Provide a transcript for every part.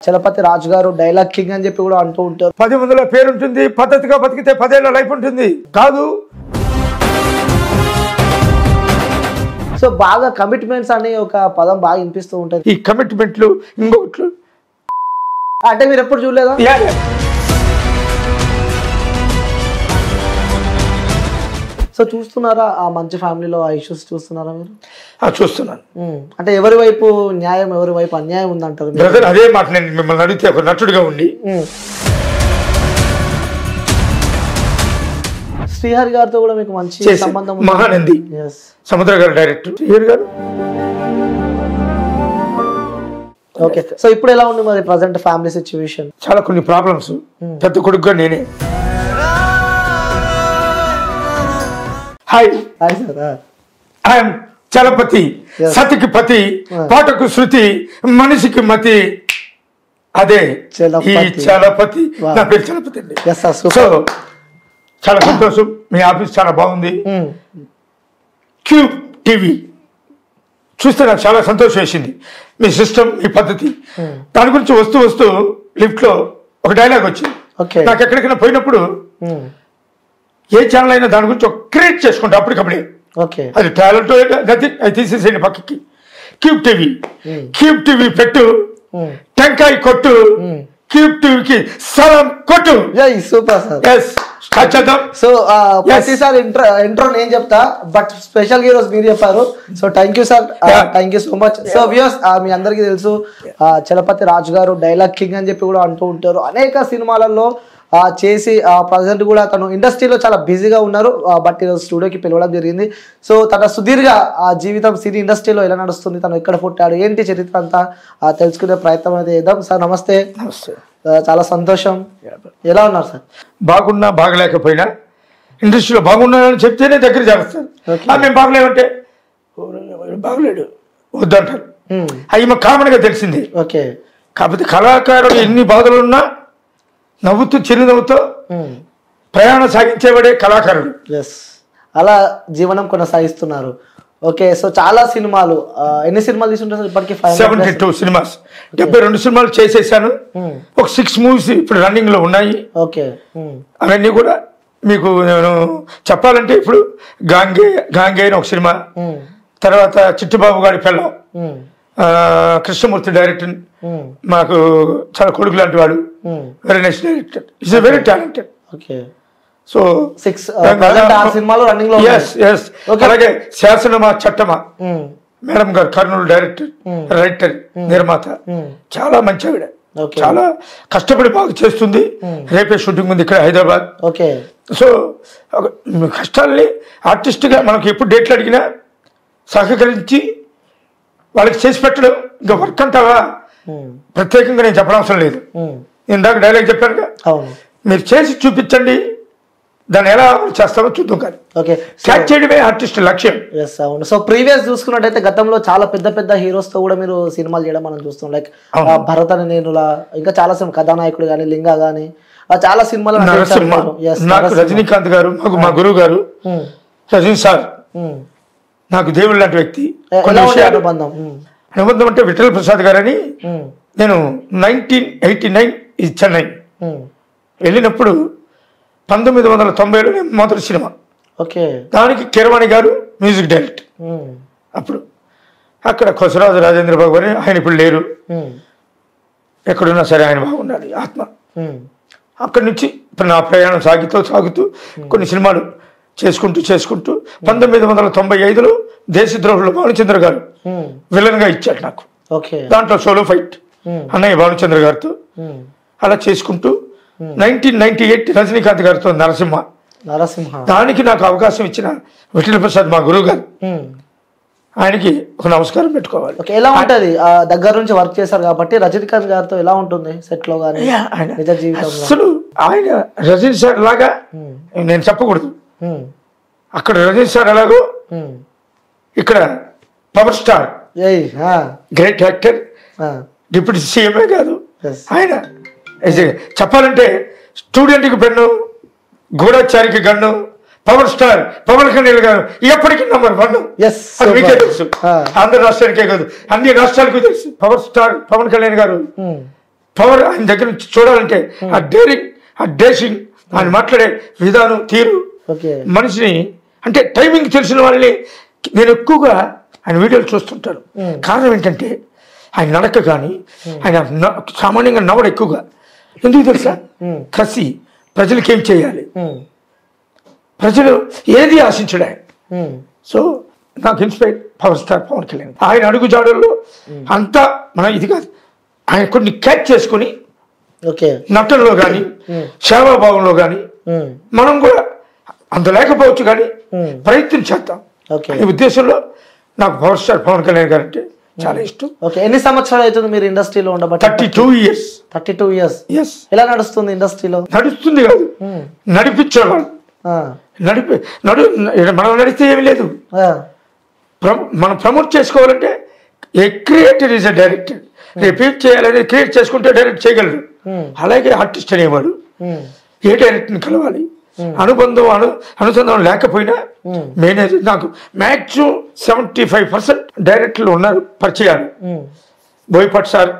చలపతి రాజు గారు dialogue king అని చెప్పి కూడా అంటూ ఉంటారు. 10 మందిలో పేరు ఉంటుంది, పద్ధతిగా బతికితే 10 ఏళ్ల లైఫ్ ఉంటుంది కాదు. సో బాగా కమిట్మెంట్స్ అనే ఒక పదం బాగా వినిపిస్తూ ఉంటుంది. ఈ కమిట్మెంట్లు ఇంకొకట్లు అంటే మీరు ఎప్పుడు చూడలేదా? సో చూస్తున్నారా ఆ మంచి ఫ్యామిలీలో ఆ ఇష్యూస్ చూస్తున్నారా మీరు? చూస్తున్నాను. అంటే ఎవరి వైపు న్యాయం ఎవరి వైపు అన్యాయం ఉందంటారు? బ్రదర్ అదే మాట నేను మిమ్మల్ని అడిగితే ఒక నటుడిగా ఉండి శ్రీహరి గారితో కూడా మీకు మంచి సంబంధం. మహానంది సముద్ర గారు డైరెక్టర్ శ్రీహరి గారు. ఓకే, సో ఇప్పుడు ఎలా ఉంది మరి ప్రజెంట్ ఫ్యామిలీ సిచ్యువేషన్? చాలా కొన్ని ప్రాబ్లమ్స్. పెద్ద కొడుకుగా నేనే. హాయ్ సార్, ఐఎమ్ చలపతి, సతికి పతి, పాటకు శృతి, మనిషికి మతి, అదే ఈ చలపతి. నా పేరు చలపతి అండి. సో చాలా సంతోషం, మీ ఆఫీస్ చాలా బాగుంది. క్యూబ్ టీవీ చూస్తే నాకు చాలా సంతోషం వేసింది. మీ సిస్టమ్, మీ పద్ధతి. దాని గురించి వస్తూ వస్తూ లిఫ్ట్ లో ఒక డైలాగ్ వచ్చింది. నాకు ఎక్కడికైనా పోయినప్పుడు ఏ ఛానల్ అయినా దాని గురించి ఒక క్రియేట్ చేసుకుంటా అప్పటికప్పుడే. అది టాలెంట్ అది తీసేసేయండి పక్కకి. క్యూబ్ టీవీ, క్యూబ్ టీవీ పెట్టు, టెంకాయ కొట్టు, క్యూబ్ టీవీకి సలాం కొట్టు. Super sir. సో ప్రతిసారి ఇంట్రో నేను చెప్తా, బట్ స్పెషల్ గా ఈరోజు మీరు చెప్పారు. So thank you sir, thank you so much. So viewers, మీ అందరికీ తెలుసు చలపతి రాజు గారు డైలాగ్ కింగ్ అని చెప్పి కూడా అంటూ ఉంటారు. అనేక సినిమాలలో చేసి ప్రజెంట్ కూడా తను ఇండస్ట్రీలో చాలా బిజీగా ఉన్నారు. బట్ ఈరోజు స్టూడియోకి పిలవడం జరిగింది. సో తన సుదీర్ఘ జీవితం సినీ ఇండస్ట్రీలో ఎలా నడుస్తుంది, తను ఎక్కడ పుట్టాడు, ఏంటి చరిత్ర అంతా తెలుసుకునే ప్రయత్నం అయితే చేద్దాం. సార్ నమస్తే. చాలా సంతోషం. ఎలా ఉన్నారు సార్? బాగున్నా బాగలేకపోయినా ఇండస్ట్రీలో బాగున్నానని చెప్తేనే దగ్గర చేస్తారు. మేము బాగలేమంటే బాగలేడు వద్దంటారు. అవి మాకు కామన్ గా తెలిసింది. ఓకే, కాకపోతే కళాకారుడు ఎన్ని బాధలున్నా నవ్వుతూ చిరునవ్వుతో ప్రయాణం సాగించేవాడే కళాకారుడు. అలా జీవనం కొనసాగిస్తున్నారు. ఓకే, సో చాలా సినిమాలు, ఎన్ని సినిమాలు తీసుకుంటారు ఇప్పటికి? 72 సినిమాస్, 72 సినిమాలు చేసేసాను. ఒక 6 మూవీస్ ఇప్పుడు రన్నింగ్ లో ఉన్నాయి. ఓకే, అవన్నీ కూడా మీకు నేను చెప్పాలంటే ఇప్పుడు గాంగే అని ఒక సినిమా, తర్వాత చిట్టుబాబు గారి పిల్లం, కృష్ణమూర్తి డైరెక్టర్, మాకు చాలా కొడుకు లాంటి వాడు, very nice director, is very talented. Okay, so 6 సినిమాలు రన్నింగ్ లో. అలాగే శాసనమా చట్టమా మేడం గారు కర్నూలు డైరెక్టర్, రైటర్, నిర్మాత, చాలా మంచి ఆవిడ. చాలా కష్టపడి బాగా చేస్తుంది. రేపే షూటింగ్ ఉంది ఇక్కడ హైదరాబాద్. ఓకే, సో కష్టాలని ఆర్టిస్ట్ గా మనకు ఎప్పుడు డేట్లు అడిగినా సహకరించి వాళ్ళకి చేసి పెట్టడం. ఇంకా వర్క్ అంటావా ప్రత్యేకంగా నేను చెప్పనవసరం లేదు. ఇందాక డైలాగ్ చెప్పానుగా, మీరు చేసి చూపించండి, దాన్ని ఎలా చేస్తామో చూద్దాం. కానీ క్యాచ్ చేయడమే ఆర్టిస్ట్ లక్ష్యం. అవును. సో ప్రీవియస్ చూసుకున్నట్టయితే గతంలో చాలా పెద్ద పెద్ద హీరోస్ తో కూడా మీరు సినిమాలు చేయడం మనం చూస్తాం. లైక్ భరత్ అని నేనులా, ఇంకా చాలా కథానాయకుడు కానీ, లింగా కానీ, చాలా సినిమాలు. నాకు రజనీకాంత్ గారు మా గురువు గారు రజనీ సార్ నాకు దేవుడు లాంటి వ్యక్తి. అనుబంధం అంటే విఠల్ ప్రసాద్ గారని, నేను 1989 చెన్నై వెళ్ళినప్పుడు 1990లో మొదటి సినిమా. దానికి కిరవాణి గారు మ్యూజిక్ డైరెక్టర్. అప్పుడు అక్కడ కొసరాజు రాజేంద్ర బాబు అని, ఆయన ఇప్పుడు లేరు, ఎక్కడున్నా సరే ఆయన బాగున్నాడు ఆత్మ. అక్కడి నుంచి ఇప్పుడు నా ప్రయాణం సాగుతూ కొన్ని సినిమాలు చేసుకుంటూ 1995లో దేశద్రోహులు భానుచంద్ర గారు విలన్ గా ఇచ్చాడు నాకు. దాంట్లో సోలో ఫైట్ అన్నయ్య భానుచంద్ర గారితో అలా చేసుకుంటూ 1998 రజనీకాంత్ గారితో నరసింహ. దానికి నాకు అవకాశం ఇచ్చిన విఠల్ ప్రసాద్ మా గురువు గారు, ఆయనకి ఒక నమస్కారం పెట్టుకోవాలి. ఎలా ఉంటది దగ్గర నుంచి వర్క్ చేశారు కాబట్టి రజనీకాంత్ గారితో ఎలా ఉంటుంది సెట్ లో గానీ నిజ జీవితంలో? అసలు ఆయన రజనీ సార్ లాగా నేను చెప్పకూడదు. అక్కడ రజనీ సార్ ఎలాగో ఇక్కడ power star, great actor, deputy సీఎంఏ కాదు ఆయన. చెప్పాలంటే స్టూడెంట్కి పెన్ను, గూఢచారికి gun, power star Pawan Kalyan గారు ఎప్పటికీ నంబర్ 1. అది మీకే తెలుసు, ఆంధ్ర రాష్ట్రానికే కాదు అన్ని రాష్ట్రాలకు తెలుసు. పవర్ స్టార్ పవన్ కళ్యాణ్ గారు పవర్ ఆయన దగ్గర నుంచి చూడాలంటే ఆ డేరింగ్, ఆ డ్రెస్సింగ్, ఆయన మాట్లాడే విధానం, తీరు మనిషిని అంటే టైమింగ్ తెలిసిన వాళ్ళని నేను ఎక్కువగా ఆయన వీడియోలు చూస్తుంటాను. కారణం ఏంటంటే ఆయన నడక కానీ ఆయన సామాన్యంగా నవ్వడం ఎక్కువగా. ఎందుకు తెలుసా? కసి, ప్రజలకి ఏం చేయాలి, ప్రజలు ఏది ఆశించడా. సో నాకు inspire power star Pawan Kalyan. ఆయన అడుగుజాడల్లో అంతా మన ఇది కాదు, ఆయన కొన్ని క్యాచ్ చేసుకుని నటనలో కానీ సేవాభావంలో కానీ మనం కూడా అంత లేకపోవచ్చు కానీ ప్రయత్నం చేద్దాం అనే ఉద్దేశంలో నాకు పవర్ స్టార్ పవన్ కళ్యాణ్ గారు అంటే చాలా ఇష్టం. ఎన్ని సంవత్సరాలు అవుతుంది మీరు ఇండస్ట్రీలో ఉండబట్టి? 32 years. 32 years. ఎలా నడుస్తుంది ఇండస్ట్రీలో? నడుస్తుంది కాదు, నడిపించేవాళ్ళు. మనం నడిస్తే ఏమి లేదు. మనం ప్రమోట్ చేసుకోవాలంటే a creator is a director. Repeat చేయాలని క్రియేట్ చేసుకుంటే డైరెక్ట్ చేయగలరు. అలాగే ఆర్టిస్ట్ అనేవాడు ఏ డైరెక్టర్ని కలవాలి, అనుసంధానం లేకపోయినా మేనేజర్. నాకు మ్యాక్సిమం 75% డైరెక్టర్లు ఉన్నారు పరిచయాలు. బోయపాటి సార్,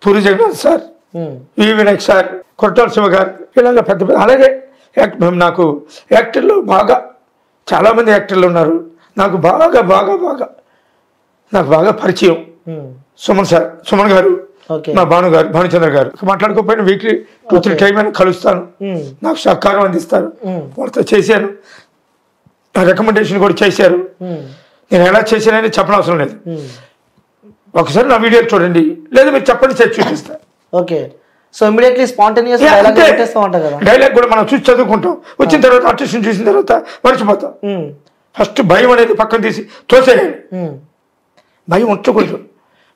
పూరి జగన్నాథ్ సార్, వి వినాయక్ సార్, కొట్టాల శివ గారు, ఇలాగ పెద్ద పెద్ద. అలాగే నాకు యాక్టర్లు బాగా చాలామంది యాక్టర్లు ఉన్నారు. నాకు బాగా బాగా బాగా నాకు బాగా పరిచయం సుమన్ సార్, సుమన్ గారు, మా భానుచంద్ర గారు. మాట్లాడుకోకపోయినా వీక్లీ 2-3 టైం అయినా కలుస్తాను. నాకు సహకారం అందిస్తారు. వాళ్ళతో చేశాను, రికమెండేషన్ కూడా చేశారు. నేను ఎలా చేశానని చెప్పనవసరం లేదు. ఒకసారి నా వీడియోలు చూడండి, లేదా మీరు చెప్పండి, చేసి చూపిస్తాను. Okay. So immediately spontaneous dialogue కూడా మనం చూసి చదువుకుంటాం. వచ్చిన తర్వాత ఆర్టిస్ట్ చూసిన తర్వాత మర్చిపోతాం. ఫస్ట్ భయం అనేది పక్కన తీసి తోసేయాలి. భయం ఉంచకూడదు,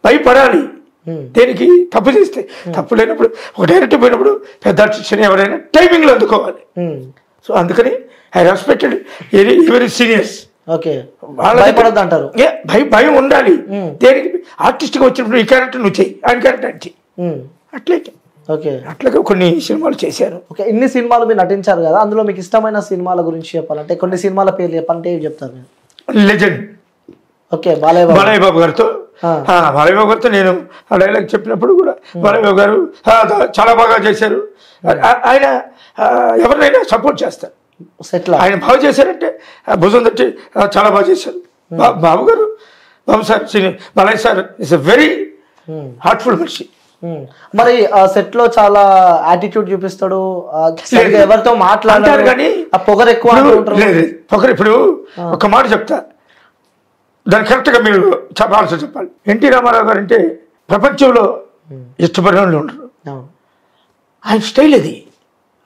భయపడాలి. దేనికి? తప్పు చేస్తే. తప్పు లేనప్పుడు ఒక డైరెక్టర్ పోయినప్పుడు పెద్ద ఆర్టిస్ట్ ఎవరైనా టైమింగ్లో అందుకోవాలి. సో అందుకని ఐ రెస్పెక్టెడ్ ఎవరీ సీనియర్స్. అంటారు భయం ఉండాలి. దేనికి? ఆర్టిస్ట్గా వచ్చినప్పుడు ఈ క్యారెక్టర్ నువ్వు చెయ్యి, ఆయన క్యారెక్టర్ చెయ్యి. అట్లాగే కొన్ని సినిమాలు చేశారు. ఇన్ని సినిమాలు మీరు నటించారు కదా, అందులో మీకు ఇష్టమైన సినిమాల గురించి చెప్పాలంటే కొన్ని సినిమాల పేర్లు చెప్పాలంటే ఏం చెప్తారు? లెజెండ్. బాలయ్య బాబు గారితో నేను ఆ డైలాగ్ చెప్పినప్పుడు కూడా బాలయ్య బాబు గారు చాలా బాగా చేశారు. ఆయన ఎవరినైనా సపోర్ట్ చేస్తారు. ఆయన బాగా చేశారంటే భుజం తట్టి చాలా బాగా చేశారు. బాబు గారు, Babu sir, Balayya sir is a very heartful మనిషి. మరి సెట్ లో చాలా యాటిట్యూడ్ చూపిస్తాడు, ఎవరితో మాట్లాడారు కానీ పొగరు ఎక్కువ. పొగరు ఇప్పుడు ఒక మాట చెప్తా, దాన్ని కరెక్ట్గా మీరు చెప్పాలి. ఎన్టీ రామారావు గారు అంటే ప్రపంచంలో ఇష్టపడిన వాళ్ళు ఉండరు, ఆయన స్టైల్ అది.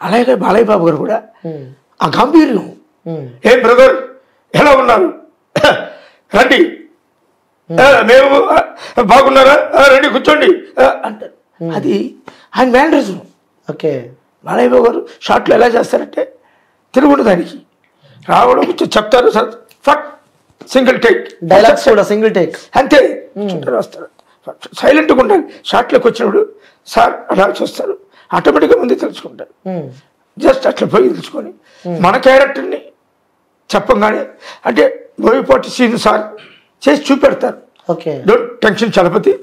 అలాగే బాలయ్య బాబు గారు కూడా ఆ గాంభీర్యం. ఏం బ్రదర్ ఎలా ఉన్నారు, రండి, మేము బాగున్నారా, రండి కూర్చోండి అంటారు. అది ఆయన మేనరిజం. బాలయ్య బాబు గారు షార్ట్లో ఎలా చేస్తారంటే తిరుగుండు దానికి రావడం చెప్తారు, ఫట్ సింగిల్ టేక్ డైలాగ్స్ కూడా సింగిల్ టేక్ అంతే. వస్తారు సైలెంట్గా ఉండాలి. షార్ట్లోకి వచ్చినప్పుడు సార్ అలా చూస్తారు, ఆటోమేటిక్గా ముందు తెలుసుకుంటారు. జస్ట్ అట్లా పోయి తెలుసుకొని మన క్యారెక్టర్ని చెప్పంగానే అంటే బోయపాటి సీన్ సార్ చేసి చూపెడతారు. డోంట్ టెన్షన్ చలపతి,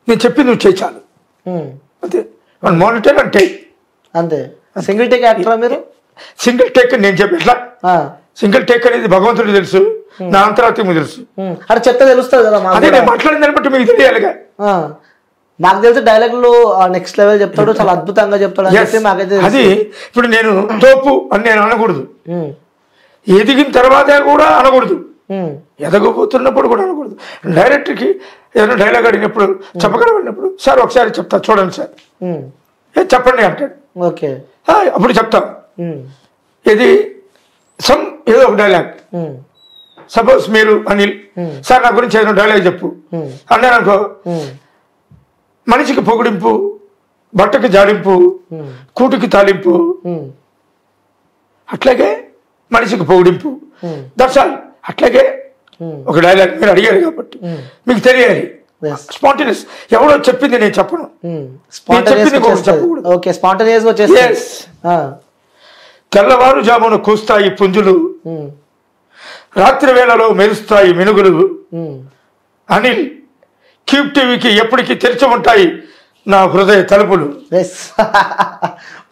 నేను చెప్పి నువ్వు చేయి చాలు అంతే. వన్ మానిటర్ అండ్ టేక్ అంతే. సింగిల్ టేక్ యాక్టర్ మీరు? సింగిల్ టేక్ నేను చెప్పి ఎట్లా సింగిల్ టేక్ అనేది భగవంతుడికి తెలుసు, నా అంతరాత్మకు తెలుసు. అది చెప్తే తెలుస్తుంది కదా. అదే నేను మాట్లాడిన దాన్ని బట్టి మీకు తెలియాలిగా. నాకు తెలిసి డైలాగ్ లో నెక్స్ట్ లెవెల్ చెప్తాడు, చాలా అద్భుతంగా చెప్తాడు. అది ఇప్పుడు నేను తోపు అని నేను అనకూడదు, ఎదిగిన తర్వాత కూడా అనకూడదు, ఎదగబోతున్నప్పుడు కూడా అనకూడదు. డైరెక్టర్కి ఏదైనా డైలాగ్ అడిగినప్పుడు చెప్పగలబడినప్పుడు సార్ ఒకసారి చెప్తా చూడండి సార్, చెప్పండి అంటాడు. అప్పుడు చెప్తాం. ఇది ఏదో ఒక డైలాగ్, సపోజ్ మీరు అనిల్ సార్ నా గురించి ఏదైనా డైలాగ్ చెప్పు అన్నాను అనుకో, మనిషికి పొగిడింపు, బట్టకి జాడింపు, కూటికి తాలింపు, అట్లాగే మనిషికి పొగిడింపు, దర్శాలు. అట్లాగే ఒక డైలాగ్ మీరు అడిగారు కాబట్టి మీకు తెలియాలి. స్పాంటేనియస్ ఎవరో చెప్పింది నేను చెప్పను, తెల్లవారుజామున కూస్తాయి పుంజులు, రాత్రి వేళలో మెరుస్తాయి మినుగులు. అనిల్ క్యూబ్ టీవీకి ఎప్పటికీ తెరిచి ఉంటాయి నా హృదయ తలుపులు.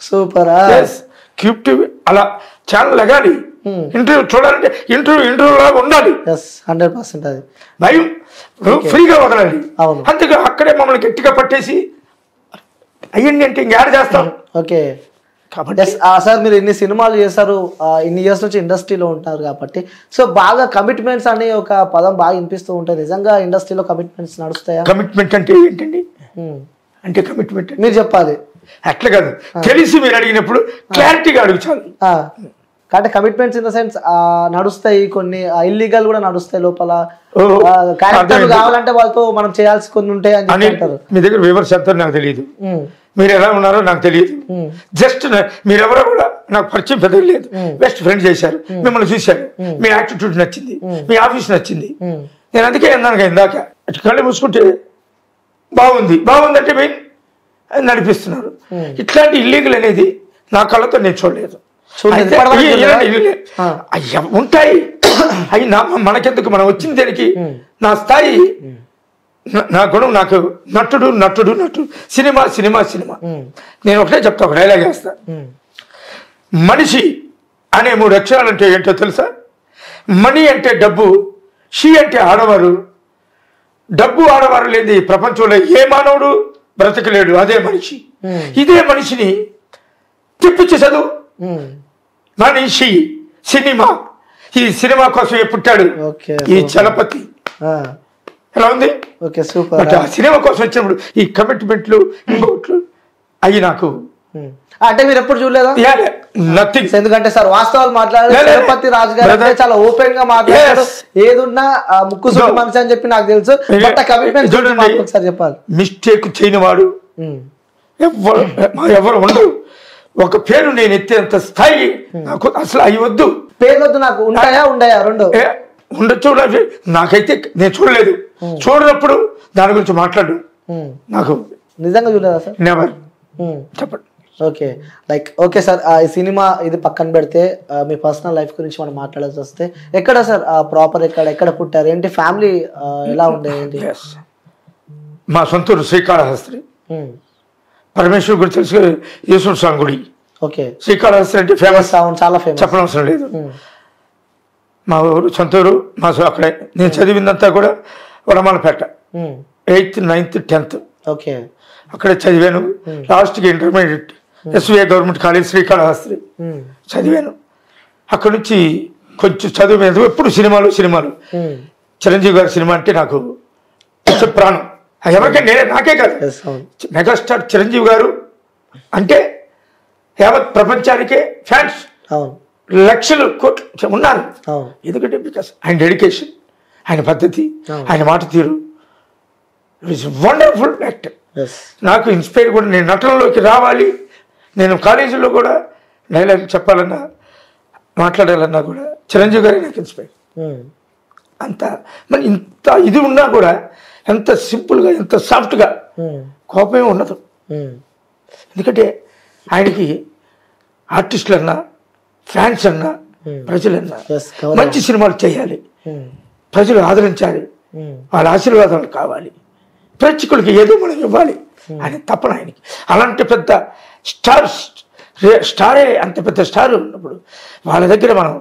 సూపర్. క్యూబ్ టీవీ అలా ఛానల్ ఎగాలి. ఇంటర్వ్యూ చూడాలంటే ఇంటర్వ్యూ లాగా ఉండాలి. 100% అది భయం ఫ్రీగా వదలాలి. అంతేగా అక్కడే మమ్మల్ని గట్టిగా పట్టేసి అయ్యండి అంటే ఇంకేడ చేస్తాం. ఓకే కాబట్టి సార్ మీరు ఇన్ని సినిమాలు చేశారు, ఇన్ని ఇయర్స్ నుంచి ఇండస్ట్రీలో ఉంటారు కాబట్టి సో బాగా కమిట్మెంట్స్ అనే ఒక పదం బాగా వినిపిస్తూ ఉంటుంది. నిజంగా ఇండస్ట్రీలో కమిట్మెంట్స్ నడుస్తాయా? కమిట్మెంట్ అంటే ఏంటండి? అంటే కమిట్మెంట్ మీరు చెప్పాలి. అట్లా కాదు, తెలిసి మీరు అడిగినప్పుడు క్లారిటీగా అడుగుతాను. కాబట్టి కమిట్మెంట్స్ ఇన్ ద సెన్స్ నడుస్తాయి, కొన్ని ఇల్లీగల్ కూడా నడుస్తాయి లోపల. క్యారెక్టర్లు కావాలంటే వాళ్ళతో మనం చేయాల్సి కొన్ని ఉంటాయి అని అంటారు. మీ దగ్గర వివర్ చెప్తారు, నాకు తెలియదు. మీరు ఎలా ఉన్నారో నాకు తెలియదు. జస్ట్ మీరెవరో కూడా నాకు పరిచయం పెద్దగా లేదు. బెస్ట్ ఫ్రెండ్ చేశారు, మిమ్మల్ని చూశారు, మీ యాటిట్యూడ్ నచ్చింది, మీ ఆఫీస్ నచ్చింది. నేను అందుకే అన్నాను ఇందాక, కళ్ళు మూసుకుంటే బాగుంది బాగుందంటే మెయిన్ నడిపిస్తున్నారు. ఇట్లాంటి ఇల్లీగల్ అనేది నా కళ్ళతో నేను చూడలేదు. ఉంటాయి అవి మనకెందుకు, మనం వచ్చిన దానికి నా స్థాయి, నా గుణం, నాకు నటుడు నటుడు నటుడు, సినిమా సినిమా సినిమా. నేను ఒకటే చెప్తా, ఒక డైలాగ్ వేస్తా. మనిషి అనే 3 అక్షరాలు అంటే ఏంటో తెలుసా? మనీ అంటే డబ్బు, షీ అంటే ఆడవారు. డబ్బు ఆడవారు లేని ప్రపంచంలో ఏ మానవుడు బ్రతకలేడు, అదే మనిషి. ఇదే మనిషిని తిప్పించి చదువు. మనిషి సినిమా, ఈ సినిమా కోసమే పుట్టాడు ఈ చలపతి. ఎలా ఉంది? బట్ ఆ సినిమా కోసం వచ్చినప్పుడు ఈ కమిట్మెంట్లు ఇంకోట్లు అవి నాకు అంటే మీరు ఎప్పుడు చూడలేదా? నథింగ్. ఎందుకంటే సార్ వాస్తవాలు మాట్లాడారు, చలపతి రాజు గారు చాలా ఓపెన్ గా మాట్లాడారు. ఏదున్నా ముక్కు సూటి మనిషి అని చెప్పి నాకు తెలుసు. ఒకసారి చెప్పాలి. మిస్టేక్ చేయని వాడు ఎవరు ఉండరు. ఒక పేరు నేను ఎత్తేంత స్థాయి నాకు అసలు అవి వద్దు. పేరు వద్దు నాకు. ఉండయా రెండు ఉండొచ్చు. నాకైతే నేను చూడలేదు. చూడనప్పుడు దాని గురించి మాట్లాడు. నాకు నిజంగా చూడలేదా సార్? నెవర్. చెప్పండి. ఓకే లైక్ ఓకే సార్, ఈ సినిమా ఇది పక్కన పెడితే మీ పర్సనల్ లైఫ్ గురించి మనం మాట్లాడాల్సి వస్తే ఎక్కడ సార్ ప్రాపర్ ఎక్కడ పుట్టారు, ఏంటి ఫ్యామిలీ ఎలా ఉండేది? మా సొంతూరు శ్రీకాళహస్తి. పరమేశ్వర్ గురించి తెలుసు, ఈశ్వర స్వామి గుడి. ఓకే, శ్రీకాళహస్తి అంటే ఫేమస్, చాలా ఫేమస్, చెప్పనవసరం లేదు. మా ఊరు సొంతూరు. మా అక్కడే నేను చదివిందంతా కూడా Vadamalapeta. 8th 9th 10th okay అక్కడే చదివాను. లాస్ట్కి ఇంటర్మీడియట్ ఎస్విఐ గవర్నమెంట్ కాలేజ్ శ్రీకాళహస్తి చదివాను. అక్కడ నుంచి కొంచెం చదువు మీద ఎప్పుడు సినిమాలు. చిరంజీవి గారి సినిమా అంటే నాకు ప్రాణం. ఎవరికైనా నాకే కాదు, మెగాస్టార్ చిరంజీవి గారు అంటే యావత్ ప్రపంచానికే ఫ్యాన్స్ లక్షలు కోట్లు ఉన్నారు. ఎందుకంటే బికాస్ ఆయన డెడికేషన్, ఆయన పద్ధతి, ఆయన మాట తీరు, వండర్ఫుల్ యాక్టర్. నాకు ఇన్స్పైర్ కూడా. నేను నటనలోకి రావాలి, నేను కాలేజీలో కూడా డైలాగ్ చెప్పాలన్నా మాట్లాడాలన్నా కూడా చిరంజీవి గారే నాకు ఇన్స్పైర్. అంత మరి ఇంత ఇది ఉన్నా కూడా ఎంత సింపుల్గా, ఎంత సాఫ్ట్గా, కోపమే ఉండదు. ఎందుకంటే ఆయనకి ఆర్టిస్టులన్నా, ఫ్యాన్స్ అన్నా, ప్రజలన్నా మంచి సినిమాలు చేయాలి, ప్రజలు ఆదరించాలి, వాళ్ళ ఆశీర్వాదాలు కావాలి, ప్రేక్షకులకి ఏదో మనం ఇవ్వాలి అని తప్పన ఆయనకి. అలాంటి పెద్ద స్టారే, అంత పెద్ద స్టార్ ఉన్నప్పుడు వాళ్ళ దగ్గర మనం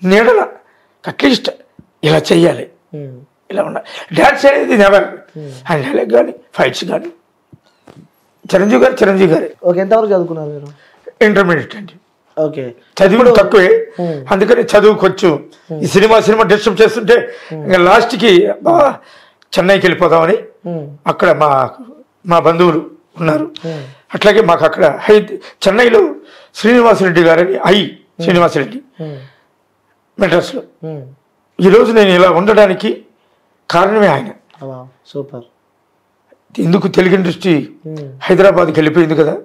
నీడల అట్లీస్ట్ ఇలా చెయ్యాలి, ఇలా ఉండాలి. డ్యాన్స్ అనేది నెవర్. ఆయన డైలాగ్ కానీ ఫైట్స్ కానీ చిరంజీవి గారే. ఓకే, ఎంతవరకు చదువుకున్నారు మీరు? ఇంటర్మీడియట్ అండి. ఓకే, చదువు తక్కువే, అందుకని చదువు కొంచెం ఈ సినిమా డిస్టర్బ్ చేస్తుంటే ఇంకా లాస్ట్కి చెన్నైకి వెళ్ళిపోదామని అక్కడ మా బంధువులు ఉన్నారు. అట్లాగే మాకు అక్కడ చెన్నైలో శ్రీనివాసరెడ్డి గారని శ్రీనివాసరెడ్డి మెడ్రాస్లో. ఈరోజు నేను ఇలా ఉండడానికి కారణమే ఆయన. సూపర్. ఎందుకు తెలుగు ఇండస్ట్రీ హైదరాబాద్కి వెళ్ళిపోయింది కదా,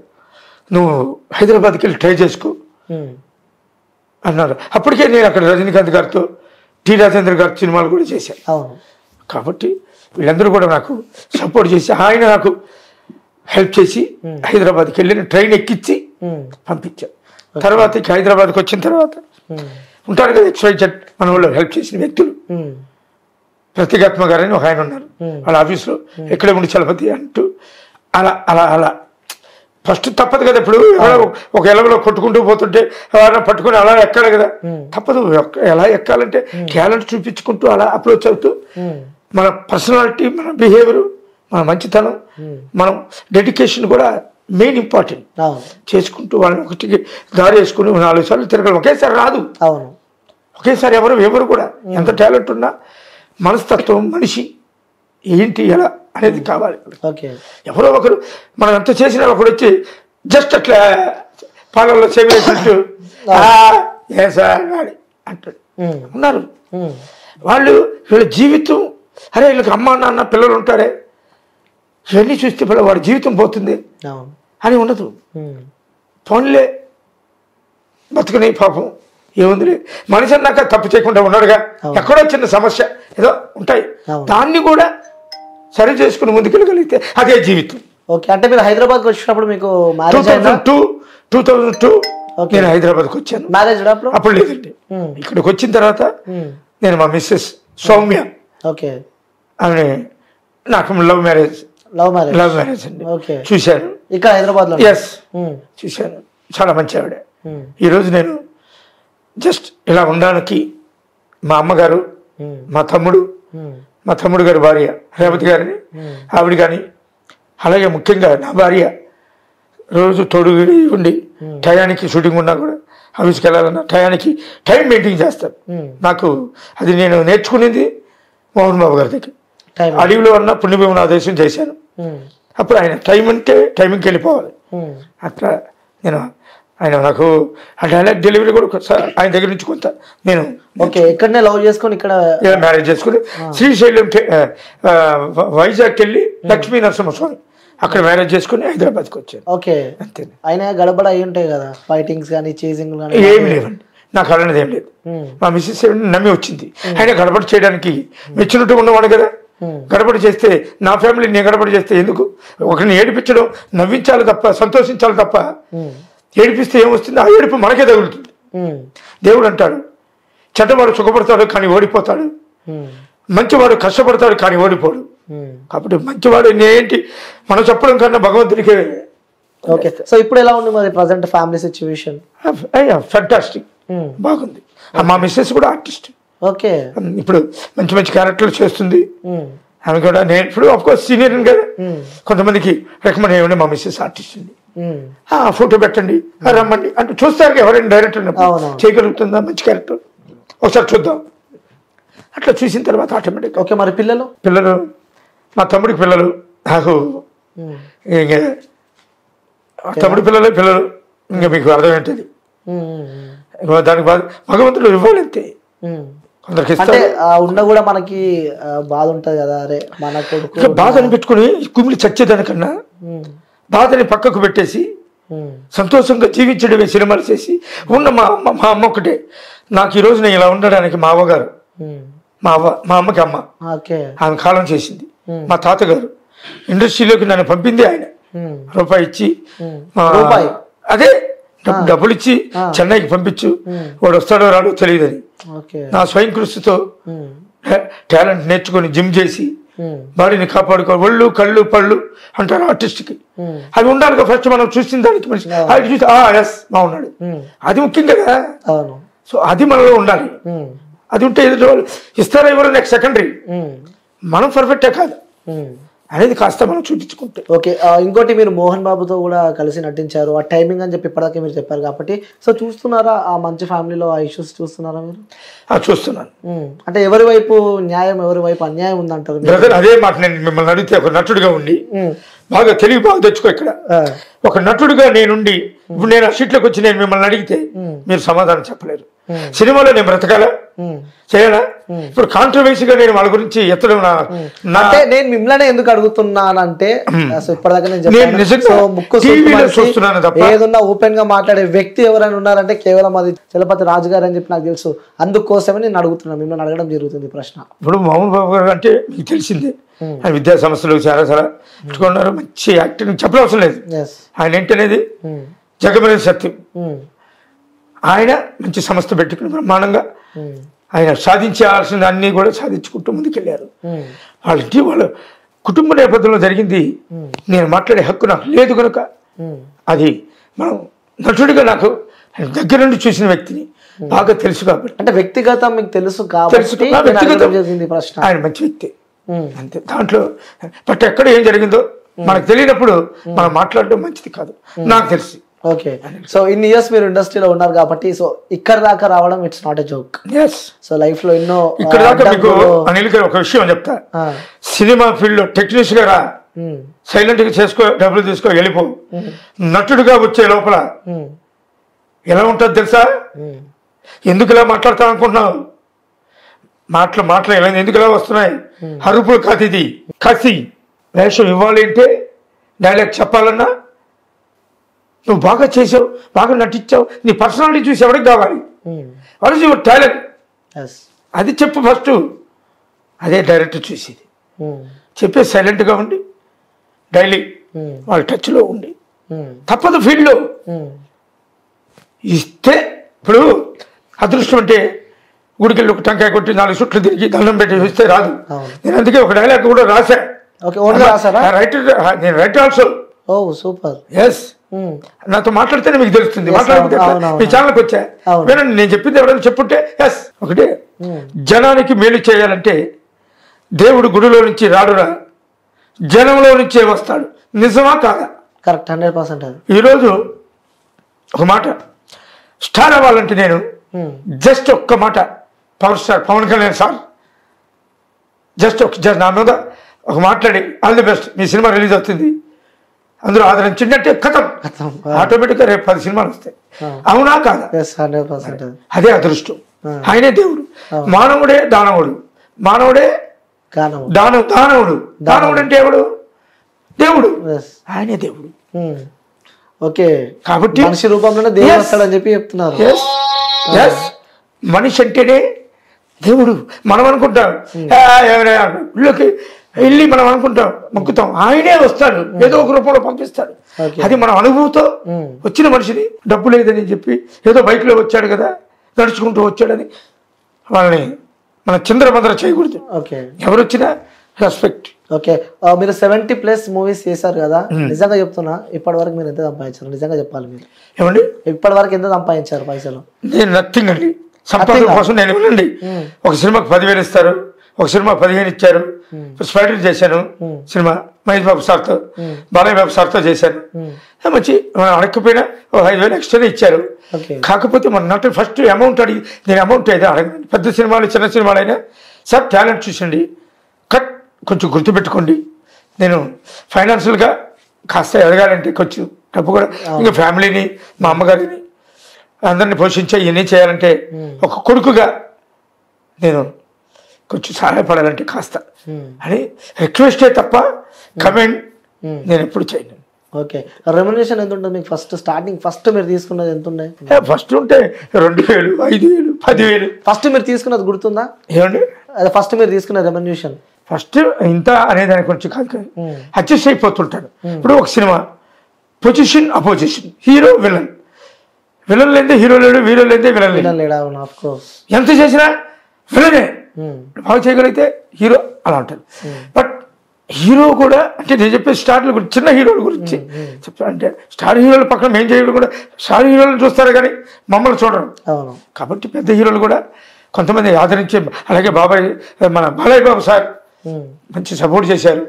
నువ్వు హైదరాబాద్కి వెళ్ళి ట్రై చేసుకో అన్నారు. అప్పటికే నేను అక్కడ రజనీకాంత్ గారితో, టి రాజేంద్ర గారి సినిమాలు కూడా చేశాను. కాబట్టి వీళ్ళందరూ కూడా నాకు సపోర్ట్ చేసి, ఆయన నాకు హెల్ప్ చేసి హైదరాబాద్కి వెళ్ళి ట్రైన్ ఎక్కించి పంపించారు. తర్వాత హైదరాబాద్కి వచ్చిన తర్వాత ఉంటారు కదా XYZ మన వాళ్ళు హెల్ప్ చేసిన వ్యక్తులు. ప్రత్యేగాత్మ గారని ఒక ఆయన ఉన్నారు, వాళ్ళ ఆఫీస్లో ఎక్కడే ఉండి చలపతి అంటూ అలా అలా అలా ఫస్ట్ తప్పదు కదా. ఇప్పుడు ఒక ఎలవలో కొట్టుకుంటూ పోతుంటే ఎవరైనా పట్టుకుని అలా ఎక్కాలి కదా, తప్పదు. ఎలా ఎక్కాలంటే టాలెంట్ చూపించుకుంటూ అలా అప్రోచ్ అవుతూ మన పర్సనాలిటీ, మన బిహేవియర్, మన మంచితనం, మనం డెడికేషన్ కూడా మెయిన్ ఇంపార్టెంట్ చేసుకుంటూ వాళ్ళని ఒకటికి దారి వేసుకుని 4 సార్లు తిరగడం. ఒకేసారి రాదు, ఒకేసారి ఎవరు కూడా ఎంత టాలెంట్ ఉన్నా మనస్తత్వం, మనిషి ఏంటి ఎలా అనేది కావాలి. ఎవరో ఒకరు మనం ఎంత చేసినా ఒకడు వచ్చి జస్ట్ అట్లా పాలల్లో సేవేసినట్టు ఏ సార్ అంటాడు. ఉన్నారు వాళ్ళు, వీళ్ళ జీవితం, అరే వీళ్ళకి అమ్మ నాన్న పిల్లలు ఉంటారే, ఇవన్నీ చూస్తే వాడి జీవితం పోతుంది అని ఉండదు. ఫోన్లే బతుకునే పాపం ఏముందిలే. మనిషి అన్నాక తప్పు చేయకుండా ఉన్నాడుగా, ఎక్కడో చిన్న సమస్య ఏదో ఉంటాయి, దాన్ని కూడా సరి చేసుకుని ముందుకెళ్ళగలిగితే అదే జీవితం. ఓకే, అంటే మీరు హైదరాబాద్కి వచ్చినప్పుడు మీకు 2002 నేను హైదరాబాద్కి వచ్చాను. మ్యారేజ్ అప్పుడు లేదండి. ఇక్కడికి వచ్చిన తర్వాత నేను మా మిస్సెస్ సౌమ్య, ఆమె నాకు లవ్ మ్యారేజ్ అండి. చూశాను ఇక్కడ హైదరాబాద్ లో. ఎస్, చూశాను. చాలా మంచి ఆవిడ. ఈరోజు నేను జస్ట్ ఇలా ఉండడానికి మా అమ్మగారు, మా తమ్ముడు గారి భార్య రేవతి గారిని, ఆవిడ కానీ, అలాగే ముఖ్యంగా నా భార్య రోజు తోడుగిడి ఉండి టయానికి షూటింగ్ ఉన్నా కూడా ఆఫీస్కి వెళ్ళాలన్నా టయానికి టైం మెయింటైన్ చేస్తాను. నాకు అది నేను నేర్చుకునేది మోహన్ బాబు గారి దగ్గర. అడవిలో ఉన్న పుణ్యభూమి ఆదేశం చేశాను. అప్పుడు ఆయన టైం అంటే టైంకి వెళ్ళిపోవాలి. అట్లా నేను ఆయన నాకు ఆ డైలాగ్ డెలివరీ కూడా ఆయన దగ్గర నుంచి కొంత నేను ఇక్కడనే లవ్ చేసుకుని ఇక్కడ మ్యారేజ్ చేసుకుని శ్రీశైలం వైజాగ్కి వెళ్ళి లక్ష్మీ నరసింహస్వామి అక్కడ మ్యారేజ్ చేసుకుని హైదరాబాద్కి వచ్చాను. అంతే. ఆయన గడబడ అయి ఉంటాయి కదా, ఫైటింగ్స్ కానీ చేసింగ్ కానీ? ఏమి లేవండి, నాకు అలాంటిది ఏం లేదు. మా మిస్సెస్ నమ్మి వచ్చింది. ఆయన గడబడి చేయడానికి మెచ్చినట్టు ఉన్నవాడు కదా. గడబడి చేస్తే నా ఫ్యామిలీ నేను గడబడి చేస్తే ఎందుకు? ఒకరిని ఏడిపించడం, నవ్వించాలి తప్ప, సంతోషించాలి తప్ప, ఏడిపిస్తే ఏమొస్తుంది? ఆ ఏడుపు మనకే తగులుతుంది. దేవుడు అంటాడు, చెడ్డవాడు సుఖపడతాడు కానీ ఓడిపోతాడు, మంచివాడు కష్టపడతాడు కానీ ఓడిపోడు. కాబట్టి మంచివాడు ఏంటి మనం చెప్పడం కన్నా భగవంతుడికే. ఓకే, సో ఇప్పుడు ఎలా ఉంది మరి ప్రజెంట్ ఫ్యామిలీ సిచ్యువేషన్? ఫంటాస్టిక్, బాగుంది. మా మిస్సెస్ కూడా ఆర్టిస్ట్. ఓకే, ఇప్పుడు మంచి మంచి క్యారెక్టర్లు చేస్తుంది ఆమె కూడా. నేను ఇప్పుడు ఆఫ్ కోర్స్ సీనియర్ కదా, కొంతమందికి రికమెండ్ అయ్యండి మా మిస్సెస్ ఆర్టిస్ట్ అండి, ఫోటో పెట్టండి, రమ్మండి అంటే చూస్తారు ఎవరైనా డైరెక్టర్ చేయగలుగుతుందా మంచి క్యారెక్టర్, ఒకసారి చూద్దాం. అట్లా చూసిన తర్వాత ఆటోమేటిక్. ఓకే, మరి పిల్లలు మా తమ్ముడికి పిల్లలు, నాకు ఇంకా తమ్ముడి పిల్లలు ఇంకా మీకు అర్థమేంటది. దానికి బాధ భగవంతుడు ఇవ్వాలి అంతే. కొందరికి ఉన్న కూడా మనకి బాధ ఉంటది కదా, అరే మన కొడుకు బాధని పెట్టుకుని కుమిలి చచ్చేదానికన్నా బాధని పక్కకు పెట్టేసి సంతోషంగా జీవించడమే సినిమాలు చేసి ఉన్న మా అమ్మ ఒకటే. నాకు ఈరోజు నేను ఇలా ఉండడానికి మా అవ్వగారు, మా అమ్మకి అమ్మ, ఆమె కాలం చేసింది. మా తాతగారు ఇండస్ట్రీలోకి నన్ను పంపింది ఆయన, రూపాయి ఇచ్చి, అదే డబ్బులు ఇచ్చి చెన్నైకి పంపించు, వాడు వస్తాడో రాడో తెలియదని. నా స్వయం కృషితో టాలెంట్ నేర్చుకుని జిమ్ చేసి బాడీని కాపాడుకో. ఒళ్ళు కళ్ళు పళ్ళు అంటారు ఆర్టిస్ట్కి, అవి ఉండాలి ఫస్ట్ మనం చూసిన దానికి. మనిషి అది చూసి ఎస్ బాగున్నాడు, అది ముఖ్యం కదా. సో అది మనలో ఉండాలి. అది ఉంటే ఎదుటి వాళ్ళు ఇస్తారా ఎవరు నెక్స్ట్ సెకండరీ, మనం పర్ఫెక్టే కాదు అనేది కాస్త మనం చూపించుకుంటే. ఓకే, ఇంకోటి మీరు మోహన్ బాబుతో కూడా కలిసి నటించారు, ఆ టైమింగ్ అని చెప్పి ఇప్పటిదాకా మీరు చెప్పారు కాబట్టి, సో చూస్తున్నారా ఆ మంచి ఫ్యామిలీలో ఆ ఇష్యూస్ చూస్తున్నారా మీరు? చూస్తున్నాను. అంటే ఎవరి వైపు న్యాయం, ఎవరి వైపు అన్యాయం ఉందంటారు? బ్రదర్, అదే మాట నేను మిమ్మల్ని అడిగితే, ఒక నటుడిగా ఉండి బాగా తెలివి బాగా తెచ్చుకో. ఇక్కడ ఒక నటుడిగా నేనుండి ఇప్పుడు నేను ఆ షీట్లోకి వచ్చి నేను మిమ్మల్ని అడిగితే మీరు సమాధానం చెప్పలేరు. సినిమాలో నేను బ్రతకాలా, చేయాలా? ఇప్పుడు కాంట్రవర్సీగా నేను వాళ్ళ గురించి ఎత్తడం అంటే నేను మిమ్మల్ని ఎందుకు అడుగుతున్నానంటే, ఇప్పటిదాకా ఏదన్నా ఓపెన్ గా మాట్లాడే వ్యక్తి ఎవరైనా ఉన్నారంటే కేవలం అది చలపతి రాజు గారు అని చెప్పి నాకు తెలుసు. అందుకోసమే నేను అడుగుతున్నాను, మిమ్మల్ని అడగడం జరుగుతుంది ప్రశ్న. ఇప్పుడు మోహన్ బాబు గారు అంటే మీకు తెలిసిందే, ఆయన విద్యా సంస్థలు చాలా పెట్టుకున్నారు, మంచి యాక్టింగ్ చెప్పనవసరం లేదు. ఆయన ఏంటనేది జగమైన సత్యం. ఆయన మంచి సంస్థ పెట్టుకుని బ్రహ్మాండంగా ఆయన సాధించాల్సిన అన్ని కూడా సాధించుకుంటూ ముందుకెళ్ళారు. వాళ్ళ కుటుంబ నేపథ్యంలో జరిగింది, నేను మాట్లాడే హక్కు నాకు లేదు కనుక అది మనం నటుడిగా నాకు దగ్గర నుండి చూసిన వ్యక్తిని బాగా తెలుసు కాబట్టి, అంటే వ్యక్తిగతం మీకు తెలుసు ఆయన మంచి వ్యక్తి అంతే. దాంట్లో బట్ ఎక్కడ ఏం జరిగిందో మనకు తెలియనప్పుడు మనం మాట్లాడడం మంచిది కాదు, నాకు తెలిసి. ఓకే, సో ఇన్ని ఇయర్స్ మీరు ఇండస్ట్రీలో ఉన్నారు కాబట్టి, సో ఇక్కడ దాకా రావడం it's not a joke. So life లో ఎన్నో ఇక్కడ దాకా మీకు అనిల్ గారు ఒక విషయం చెప్తా. సినిమా ఫీల్డ్ లో టెక్నీషియన్ గా రా, సైలెంట్ గా చేసుకో, డబ్బులు తీసుకో, వెళ్ళిపో. నటుడుగా వచ్చే లోపల ఎలా ఉంటుంది తెలుసా? ఎందుకు ఇలా మాట్లాడతాను అనుకుంటున్నావు? మాటలు ఎలా ఎందుకు ఇలా వస్తున్నాయి? అరుపులు కాదు, ఇది కసి. వేషం ఇవ్వాలి అంటే, డైలాగ్ చెప్పాలన్నా నువ్వు బాగా చేసావు, బాగా నటించావు, నీ పర్సనాలిటీ చూసి ఎవరికి కావాలి? వాట్ ఇస్ యువర్ టాలెంట్, అది చెప్పు ఫస్ట్. అదే డైరెక్టర్ చూసేది. చెప్పే సైలెంట్గా ఉండి డైలీ వాళ్ళ టచ్లో ఉండి, తప్పదు ఫీల్డ్లో ఇస్తే. ఇప్పుడు అదృష్టం అంటే గుడికెళ్ళి ఒక టంకాయ కొట్టి 4 చుట్లు తిరిగి దండం పెట్టి ఇస్తే రాదు. నేను అందుకే ఒక డైలాగ్ కూడా రాశా. నేను రైట్ ఆల్సో. సూపర్. ఎస్, నాతో మాట్లాడితేనే మీకు తెలుస్తుంది. మాట్లాడితే మీ ఛానల్కి వచ్చా వినండి, నేను చెప్పింది ఎవరైనా చెప్పుంటే. ఎస్, ఒకటే, జనానికి మేలు చేయాలంటే దేవుడు గుడిలో నుంచి రాడురా, జనంలో నుంచే వస్తాడు. నిజమా కాదా? కరెక్ట్, 100%. ఈరోజు ఒక మాట, స్టార్ అవ్వాలంటే నేను జస్ట్ ఒక్క మాట, power star Pawan Kalyan sir just నా మీద ఒక మాట్లాడి ఆల్ ది బెస్ట్, మీ సినిమా రిలీజ్ అవుతుంది, అందులో ఆదరించిందంటే కథం, ఆటోమేటిక్గా రేపు 10 సినిమాలు వస్తాయి. అవునా కాదా? అదే అదృష్టం. ఆయనే దేవుడు. మానవుడే దానవుడు, మానవుడే దానవుడు. దానవుడు అంటే ఎవడు? దేవుడు. ఆయనే దేవుడు. ఓకే, కాబట్టి మనిషి రూపంలోనే దేవుడు వస్తాడని చెప్పి చెప్తున్నారు. మనిషి అంటేనే దేవుడు. మనం అనుకుంటాం ఇళ్ళకి వెళ్ళి మనం అనుకుంటాం, మొక్కుతాం, ఆయనే వస్తాడు, ఏదో ఒక రూపంలో పంపిస్తాడు. అది మన అనుభూతితో వచ్చిన మనిషిని. డబ్బు లేదని చెప్పి ఏదో బైక్లో వచ్చాడు కదా, నడుచుకుంటూ వచ్చాడని వాళ్ళని మన చంద్రమంద్ర చేయకూడదు. ఎవరు వచ్చినా రెస్పెక్ట్. ఓకే, మీరు 70+ మూవీస్ చేశారు కదా, నిజంగా చెప్తున్నా, ఇప్పటి వరకు మీరు ఎంత సంపాదించారు? నిజంగా చెప్పాలి, మీరు ఏమండి ఇప్పటి వరకు ఎంత సంపాదించారు పైసలు? నేను నథింగ్ అండి. సంపాదన కోసం నేను ఇవ్వండి. ఒక సినిమాకి 10,000 ఇస్తారు, ఒక సినిమా 15 ఇచ్చారు. స్పైడర్ చేశాను సినిమా మహేష్ బాబు సార్తో, బాలయ్య బాబు సార్తో చేశాను. మంచి అడగకపోయినా 5,000 ఎక్స్ట్రా ఇచ్చారు. కాకపోతే మన నటు ఫస్ట్ అమౌంట్ అడిగి, నేను అమౌంట్ అయితే అడగండి. పెద్ద సినిమాలు చిన్న సినిమాలు అయినా సార్ టాలెంట్ చూసండి, కట్ కొంచెం గుర్తుపెట్టుకోండి. నేను ఫైనాన్షియల్గా కాస్త ఎదగాలంటే కొంచెం డబ్బు కూడా, ఇంకా ఫ్యామిలీని, మా అమ్మగారిని అందరిని పోషించే ఇవన్నీ చేయాలంటే ఒక కొడుకుగా నేను కొంచెం సహాయపడాలంటే కాస్త అని రిక్వెస్టే తప్ప కమెంట్ నేను ఎప్పుడు చేయను. ఓకే, రెమ్యునరేషన్ ఎంత ఉంటుంది మీకు? ఫస్ట్ మీరు తీసుకున్నది ఎంత ఉండే? ఫస్ట్ ఉంటే 2,000, 5,000, 10,000. ఫస్ట్ మీరు తీసుకున్నది గుర్తుందా? ఏమండి అదే ఫస్ట్ మీరు తీసుకున్న రెమ్యునరేషన్? ఫస్ట్ ఇంత అనేదానికి కొంచెం కాదు, అడ్జస్ట్ అయిపోతుంటాను. ఇప్పుడు ఒక cinema position opposition, hero villain, villain లేదే హీరో లేడు, హీరో లేదే విలన్ లేడు. ఎంత చేసినా విలనే. బాగా చేయగలిగితే హీరో అలా ఉంటాడు. బట్ హీరో కూడా అంటే నేను చెప్పే స్టార్ల గురించి, చిన్న హీరోల గురించి చెప్తా. అంటే స్టార్ హీరోల పక్కన మేము చేయడం కూడా, స్టార్ హీరోలను చూస్తారు కానీ మమ్మల్ని చూడరు. కాబట్టి పెద్ద హీరోలు కూడా కొంతమంది ఆదరించే, అలాగే మన బాలయ్య బాబు సార్ మంచి సపోర్ట్ చేశారు.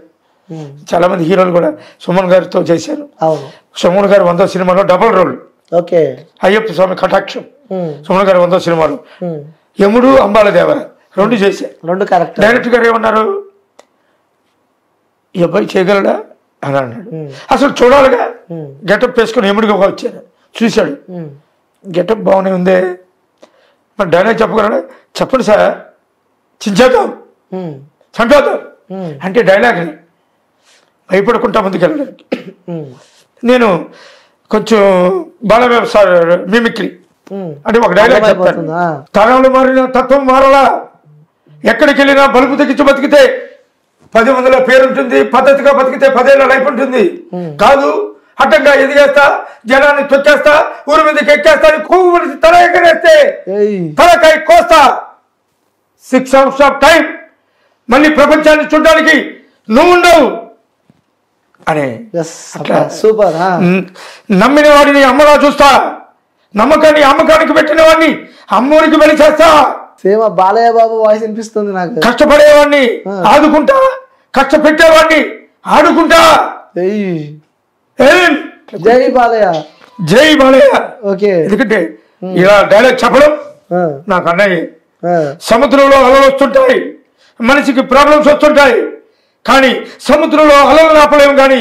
చాలా మంది హీరోలు కూడా సుమన్ గారితో చేశారు. సుమన్ గారు 100 సినిమాలో డబుల్ రోల్. ఓకే, అయ్యప్ప స్వామి కటాక్షం, సుమన్ గారు 100 సినిమాలు, యముడు, అంబాల దేవర 2 చేశారు. 2 కరెక్ట్. డైరెక్టర్ గారు ఏమన్నారు, ఈ అబ్బాయి చేయగలడా అని అన్నాడు. అసలు చూడాలిగా, గెటప్ వేసుకుని యముడిగా వచ్చారు, చూశాడు, గెటప్ బాగానే ఉందే, మరి డైలాగ్ చెప్పగలడా? చెప్పండి సార్, చించేద్దాం, చంపేద్దాం అంటే డైలాగ్ని భయపడకుండా ముందుకెళ్ళడానికి. నేను కొంచెం బాలయ్య సార్ మిమిక్రీ అంటే ఒక డైలాగ్ చెప్తాను. తరాలు మారిన తత్వం మారలా, ఎక్కడికి వెళ్ళినా బలుపు తెగించి బతికితే 10 మందిలో పేరుంటుంది, పద్ధతిగా బతికితే 10 ఏళ్ళ లైఫ్ ఉంటుంది. కాదు అడ్డంగా ఎదిగేస్తా, జనాన్ని తొక్కేస్తా, ఊరి మీదకి ఎక్కేస్తా, కొవ్వు తల ఎగరేస్తే తలకాయ కోస్తా, 6 hours ఆఫ్ టైం మళ్ళీ ప్రపంచాన్ని చూడడానికి నువ్వు ఉండవు అనే సూపర్. నమ్మిన వాడిని అమ్మలా చూస్తా, నమ్మకాన్ని అమ్మకానికి పెట్టిన వాడిని అమ్మూరికి వెళ్ళి చేస్తా. సేమ బాలయ్య బాబు వాయిస్ వినిపిస్తుంది నాకు. కష్టపడేవాడిని ఆదుకుంటా, కష్టపెట్టేవాడిని ఆడుకుంటా. జై బాలయ్య, జై బాలయ్య. ఓకే. ఎందుకంటే ఇలా డైలాగ్ చెప్పడం నాకు అన్నయ్య. సముద్రంలో అలలు వస్తుంటాయి, మనిషికి ప్రాబ్లమ్స్ వస్తుంటాయి, కానీ సముద్రంలో అలలు ఆపలేము, కానీ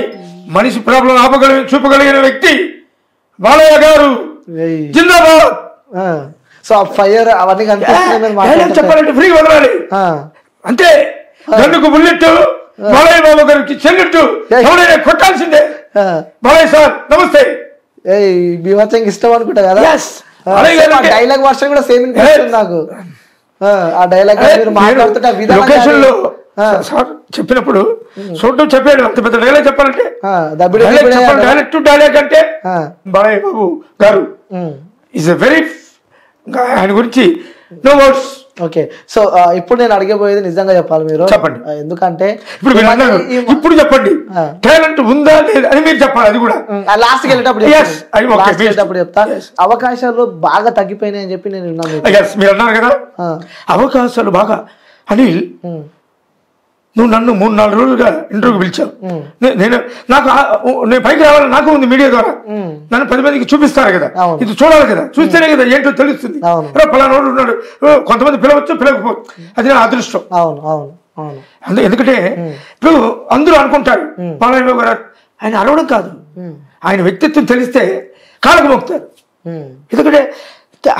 మనిషి ప్రాబ్లం చూపగలిగిన వ్యక్తి బాలయ్య గారు. జిందాబాద్. సో ఫైర్ అవన్నీ చెప్పాలంటే ఫ్రీ వదలాలి అంతే. గన్నుకు బుల్లెట్ బాలయ్య బాబు గారికి చెల్లెట్టు ఎవరైనా కొట్టాల్సిందే. బాలయ్య సార్ నమస్తే. బీభత్సంగా ఇష్టం అనుకుంటా కదా. డైలాగ్ వర్షన్ కూడా సేమ్ నాకు. ఆ డైలాగ్ మాట్లాడుతుంటే లొకేషన్ లో సార్ చెప్పినప్పుడు చూడటం చెప్పాడు. అంత పెద్ద డైలాగ్ చెప్పాలంటే డైరెక్ట్ డైలాగ్ అంటే బాలయ్య బాబు గారు ఈజ్ ఎ వెరీ, ఆయన గురించి నో వర్డ్స్. ఓకే. సో ఇప్పుడు నేను అడిగబోయేది నిజంగా చెప్పాలి మీరు. చెప్పండి. ఎందుకంటే ఇప్పుడు చెప్పండి, టాలెంట్ ఉందా లేదా అని మీరు చెప్పాలి. అది కూడా లాస్ట్కి వెళ్ళేటప్పుడు చెప్తా. అవకాశాలు బాగా తగ్గిపోయినాయి అని చెప్పి నేను విన్నాను. మీరు అన్నారు కదా అవకాశాలు బాగా. అనిల్, నువ్వు నన్ను 3-4 రోజులుగా ఇంటర్వ్యూకి పిలిచావు. నేను పైకి రావాలి, నాకు ఉంది మీడియా ద్వారా. నన్ను 10 మందికి చూపిస్తారు కదా, ఇది చూడాలి కదా, చూస్తేనే కదా ఏంటో తెలుస్తుంది. పలానా ఉన్నాడు, కొంతమంది పిలవచ్చు పిలవకపోవచ్చు, అది నా అదృష్టం. ఎందుకంటే ఇప్పుడు అందరూ అనుకుంటారు బాలయ్య గారు ఆయన అరవడం కాదు, ఆయన వ్యక్తిత్వం తెలిస్తే కాళ్ళకు మోపుతారు. ఎందుకంటే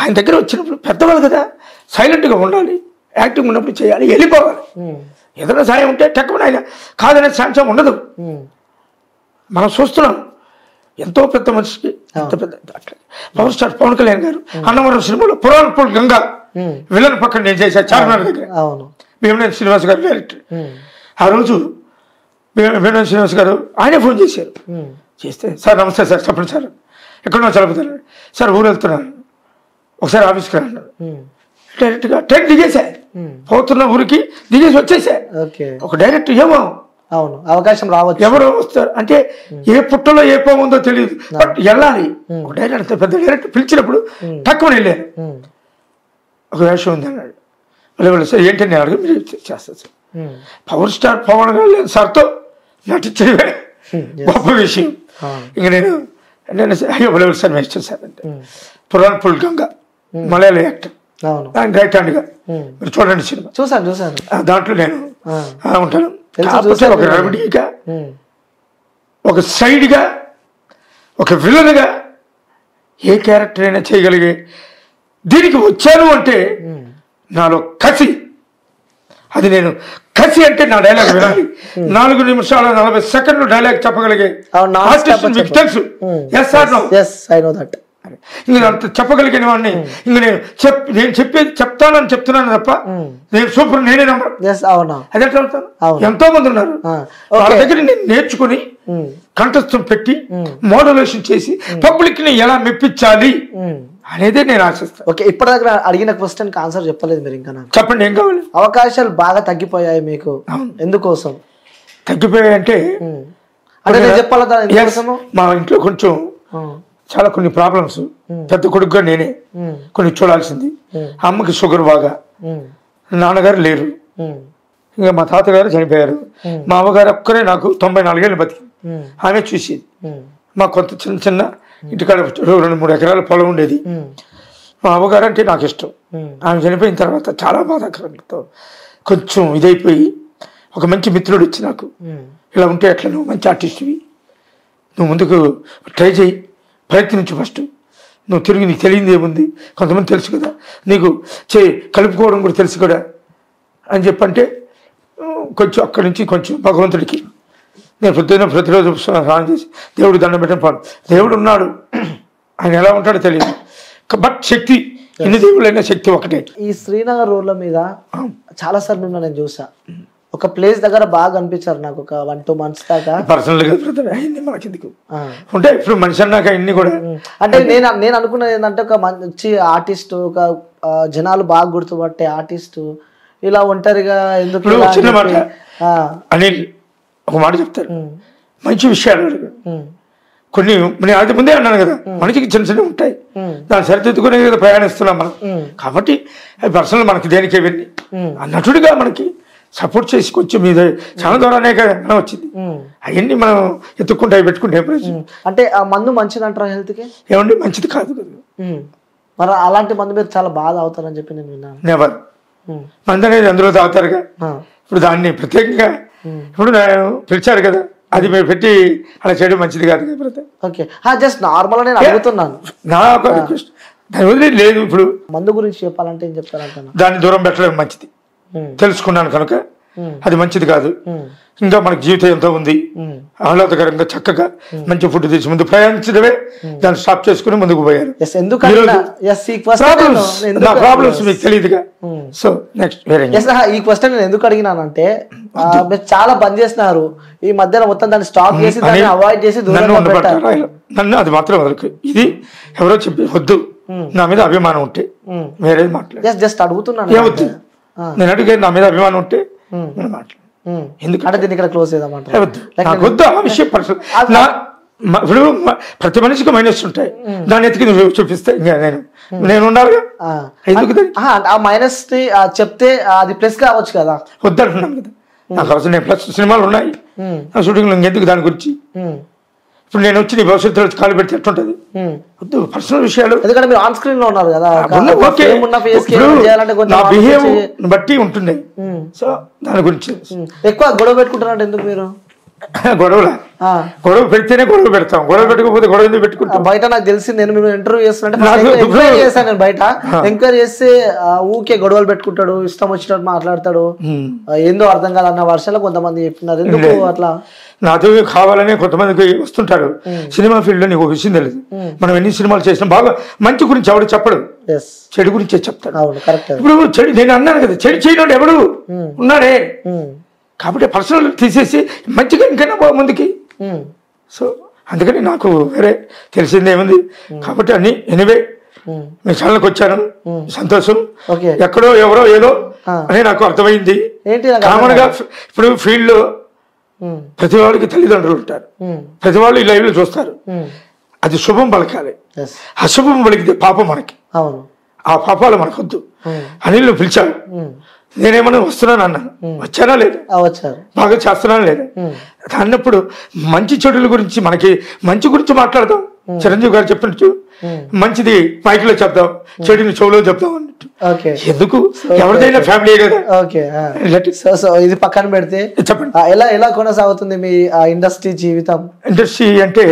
ఆయన దగ్గర వచ్చినప్పుడు పెద్దవాళ్ళు కదా, సైలెంట్గా ఉండాలి, యాక్టింగ్ ఉన్నప్పుడు చేయాలి, వెళ్ళిపోవాలి. ఏదైనా సాయం ఉంటే టక్కుమని ఆయన కాదనే ఛాన్స్ ఉండదు. మనం చూస్తున్నాం ఎంతో పెద్ద మనిషికి ఎంత పెద్ద అట్లా. పవర్ స్టార్ పవన్ కళ్యాణ్ గారు అన్నవరం సినిమాలో పురాణపూర్ గంగా విలన్ పక్కన నేను చేశాను చార్మినార్ దగ్గర. భీమనేని శ్రీనివాస్ గారు డైరెక్టర్. ఆ రోజు భీమనేని శ్రీనివాస్ గారు ఆయనే ఫోన్ చేశారు. చేస్తే సార్ నమస్తే సార్, చెప్పండి సార్, ఎక్కడో చదువుతారు సార్, ఊరు వెళ్తున్నాను, ఒకసారి ఆఫీస్కి రాన్నారు. డైరెక్ట్గా ట్రైన్ దిగేసా, పోతున్న ఊరికి దిగేసి వచ్చేసా. ఒక డైరెక్ట్ ఏమో అవకాశం రావచ్చు, ఎవరో వస్తారు అంటే ఏ పుట్టలో ఏ పోముందో తెలియదు, బట్ వెళ్ళాలి. ఒక డైరెక్టర్ పెద్ద డైరెక్టర్ పిలిచినప్పుడు తక్కువ వెళ్ళాను. ఒక వేషం ఉంది అన్నాడు. వాళ్ళు సార్ ఏంటని నేను అడిగి మీరు చేస్తారు sir. Power star Pawan Kalyan సార్తో నటించడమే గొప్ప విషయం. ఇంక నేను అయ్యో వాళ్ళు సార్ వేస్తాను సార్ అంటే పురాణపూర్ గంగా మలయాళ యాక్టర్, రైట్ హ్యాండ్ గా మీరు చూడండి సినిమా. చూసాను. దాంట్లో నేను ఉంటాను. ఒక రెమెడీగా, ఒక సైడ్ గా, ఒక విలన్ గా ఏ క్యారెక్టర్ అయినా చేయగలిగే దీనికి వచ్చాను అంటే నాలో కసి. అది నేను కసి అంటే నా డైలాగ్ వినాలి. 4 నిమిషాల 40 సెకండ్లు డైలాగ్ చెప్పగలిగే మీకు తెలుసు. ఇంక అంత చెప్పగలిగిన వాడిని ఇంక నేను చెప్పేది చెప్తానని చెప్తున్నాను తప్ప నేను సూపర్ నేనే నమ్మను. అది ఎట్లా అవుతాను? ఎంతో మంది ఉన్నారు, వాళ్ళ దగ్గర నేను నేర్చుకుని కంఠస్థం పెట్టి మోడలేషన్ చేసి పబ్లిక్ ని ఎలా మెప్పించాలి అనేది నేను ఆశిస్తాను. ఓకే, ఇప్పటి దగ్గర అడిగిన క్వశ్చన్ కి ఆన్సర్ చెప్పలేదు మీరు. ఇంకా నాకు చెప్పండి, ఏం కావాలి? అవకాశాలు బాగా తగ్గిపోయాయి మీకు, ఎందుకోసం తగ్గిపోయాయి అంటే నేను చెప్పాలి, మా ఇంట్లో కొంచెం చాలా కొన్ని ప్రాబ్లమ్స్. పెద్ద కొడుకుగా నేనే కొన్ని చూడాల్సింది. అమ్మకి షుగర్ బాగా, నాన్నగారు లేరు, ఇంకా మా తాతగారు చనిపోయారు, మా అమ్మగారు ఒక్కరే నాకు 94 ఏళ్ళు బతికి ఆమె చూసేది. మా కొంత చిన్న చిన్న ఇంటికాడ 2-3 ఎకరాల పొలం ఉండేది. మా అమ్మగారు అంటే నాకు ఇష్టం. ఆమె చనిపోయిన తర్వాత చాలా బాధాకరంతో కొంచెం ఇదైపోయి ఒక మంచి మిత్రుడు వచ్చి నాకు, ఇలా ఉంటే ఎట్లా, నువ్వు మంచి ఆర్టిస్ట్వి, నువ్వు ముందుకు ట్రై చేయి, ప్రయత్నించు, ఫస్ట్ నువ్వు తిరిగి నీకు తెలియదు ఏముంది, కొంతమంది తెలుసు కదా, నీకు కలుపుకోవడం కూడా తెలుసు కదా అని చెప్పంటే కొంచెం అక్కడి నుంచి కొంచెం భగవంతుడికి నేను ప్రతిరోజు స్నానం చేసి దేవుడు దండం పెట్టిన పాడు. దేవుడు ఉన్నాడు, ఆయన ఎలా ఉంటాడో తెలియదు, బట్ శక్తి ఎన్ని దేవుళ్ళైనా శక్తి ఒకటే. ఈ శ్రీనగర్ రోడ్ల మీద చాలా సార్లు ఉన్నా నేను చూసా. ఒక ప్లేస్ దగ్గర బాగా అనిపించారు నాకు, ఒక 1-2 months దాకా. పర్సనల్ గా అయింది మనకెందుకు అంటే ఇప్పుడు మనిషి అన్నాక ఇన్ని కూడా అంటే నేను అనుకున్నది ఏంటంటే, ఒక మంచి ఆర్టిస్ట్, ఒక జనాలు బాగా గుర్తుపట్టే ఆర్టిస్ట్ ఇలా ఒంటరిగా ఎందుకు? చిన్న మాట అనిల్, ఒక మాట చెప్తారు, మంచి విషయాలు అడగడు. కొన్ని నేను అది ముందే అన్నాను కదా, మనిషికి చిన్న చిన్నవి ఉంటాయి, దాన్ని సరిదిద్దుకునే కదా ప్రయాణిస్తున్నాం మనం. కాబట్టి పర్సనల్ మనకి దేనికి ఇవన్నీ నటుడిగా మనకి సపోర్ట్ చేసి కొంచెం మీద చాలా ద్వారానే కదా వచ్చింది. అవన్నీ మనం ఎత్తుక్కుంటే అవి పెట్టుకుంటే అంటే ఆ మందు మంచిది అంటారా హెల్త్కి? ఏమండి, మంచిది కాదు కదా. మరి అలాంటి మందు మీరు చాలా బాగా అవుతారని చెప్పి నేను విన్నాను. నెవర్. మందు అనేది అందులో తాగుతారుగా. ఇప్పుడు దాన్ని ప్రత్యేకంగా ఇప్పుడు పిలిచారు కదా, అది మీరు పెట్టి అలా చేయడం మంచిది కాదు కదా. ఓకే, జస్ట్ నార్మల్ నేను అడుగుతున్నాను. నాకు రిక్వెస్ట్, దాని వదిలే లేదు. ఇప్పుడు మందు గురించి చెప్పాలంటే ఏం చెప్తారంటే, దాన్ని దూరం పెట్టడం మంచిది. తెలుసుకున్నాను కనుక అది మంచిది కాదు. ఇంకా మనకి జీవితం ఎంతో ఉంది, ఆహ్లాదకరంగా చక్కగా మంచి ఫుడ్ తీసి ముందు ప్రయాణించడమే, దాన్ని స్టాప్ చేసుకుని ముందుకు పోయారు. ప్రాబ్లమ్స్ మీకు తెలియదుగా. సో నెక్స్ట్ ఈ క్వశ్చన్ నేను ఎందుకు అడిగినానంటే, చాలా బంద్ చేసినారు ఈ మధ్యన, మొత్తం దాన్ని స్టాప్ చేసి దాన్ని అవాయిడ్ చేసి నన్ను అది మాత్రం వదలకు. ఇది ఎవరో చెప్పి వద్దు, నా మీద అభిమానం ఉంటే వేరేది మాట్లాడు. జస్ట్ అడుగుతున్నాను, ఏమొద్దు. నేను అడిగే నా మీద అభిమానం ఉంటే నేను మాట్లాడు. ఎందుకంటే దీన్ని ఇక్కడ క్లోజ్ చేద్దామంటే వద్దు ఆ విషయం. ఇప్పుడు ప్రతి మనిషికి మైనస్ ఉంటాయి, దాన్ని ఎత్తికి నువ్వు చూపిస్తే ఇంకా నేను ఉండాలిగా. ఆ మైనస్ చెప్తే అది ప్లస్ కావచ్చు కదా. వద్దంటున్నాను కదా, నాకు అవసరం. నేను ప్లస్ సినిమాలు ఉన్నాయి నా షూటింగ్లో, ఇంకెందుకు దాని గురించి. ఇప్పుడు నేను వచ్చి నీ భవిష్యత్తులో కాలు పెడితే ఎట్టుంటది. వద్దు పర్సనల్ విషయాలు, ఎందుకంటే మీరు ఆన్ స్క్రీన్ లో ఉన్నారు కదా. నా బిహేవ్ బట్టి ఉంటుంది. సో దాని గురించి ఎక్కువ గొడవ పెట్టుకుంటారంటే ఎందుకు మీరు? గొడవ పెడితేనే గొడవ పెడతాం, గొడవ పెట్టకపోతే గొడవ ఎందుకు పెట్టుకుంటాం? బయట నాకు తెలిసి నేను మీరు ఇంటర్వ్యూ చేస్తున్నట్టు చేశాను. నేను బయట ఎంక్వైరీ చేస్తే ఊకే గొడవలు పెట్టుకుంటాడు, ఇష్టం వచ్చినట్టు మాట్లాడతాడు, ఏందో అర్థం కాదన్న వర్షాలు కొంతమంది చెప్తున్నారు. ఎందుకు అట్లా? నాతో కావాలనే కొంతమందికి వస్తుంటారు. సినిమా ఫీల్డ్ లో నీకు విషయం తెలియదు, మనం ఎన్ని సినిమాలు చేసినా బాగా మంచి గురించి ఎవడు చెప్పడు, చెడు గురించే చెప్తాడు. ఇప్పుడు చెడు నేను అన్నాను కదా, చెడు చేయడం ఎవడు ఉన్నాడే. కాబట్టి పర్సనల్ తీసేసి మంచిగా ఇంకైనా బాగా ముందుకి. సో అందుకని నాకు వేరే తెలిసిందేముంది. కాబట్టి అన్ని ఎనివే మీ ఛానల్కి వచ్చాను, సంతోషం. ఎక్కడో ఎవరో ఏదో అని నాకు అర్థమైంది. కామన్ గా ఇప్పుడు ఫీల్డ్ లో ప్రతి వాళ్ళకి తల్లిదండ్రులు ఉంటారు, ప్రతి వాళ్ళు ఈ లైవ్ లో చూస్తారు. అది శుభం పలకాలి, అశుభం పలికితే పాపం మనకి. ఆ పాపాలు మనకొద్దు. అనిల్ పిలిచాడు, నేనేమన్నా వస్తున్నాను అన్నాను, వచ్చానా లేదా, బాగా చేస్తున్నాను లేదా అన్నప్పుడు మంచి చెడుల గురించి మనకి మంచి గురించి మాట్లాడదాం. చిరంజీవి గారు చెప్పినట్టు మంచిది మైక్ లో చెప్దాం, చెడుని చెవులో చెప్దాం అన్నట్టు. ఎందుకు, ఎవరిదైనా ఫ్యామిలీ కదా. ఇది పక్కన పెడితే చెప్పండి, ఎలా కొనసాగుతుంది మీ ఇండస్ట్రీ జీవితం? ఇండస్ట్రీ అంటే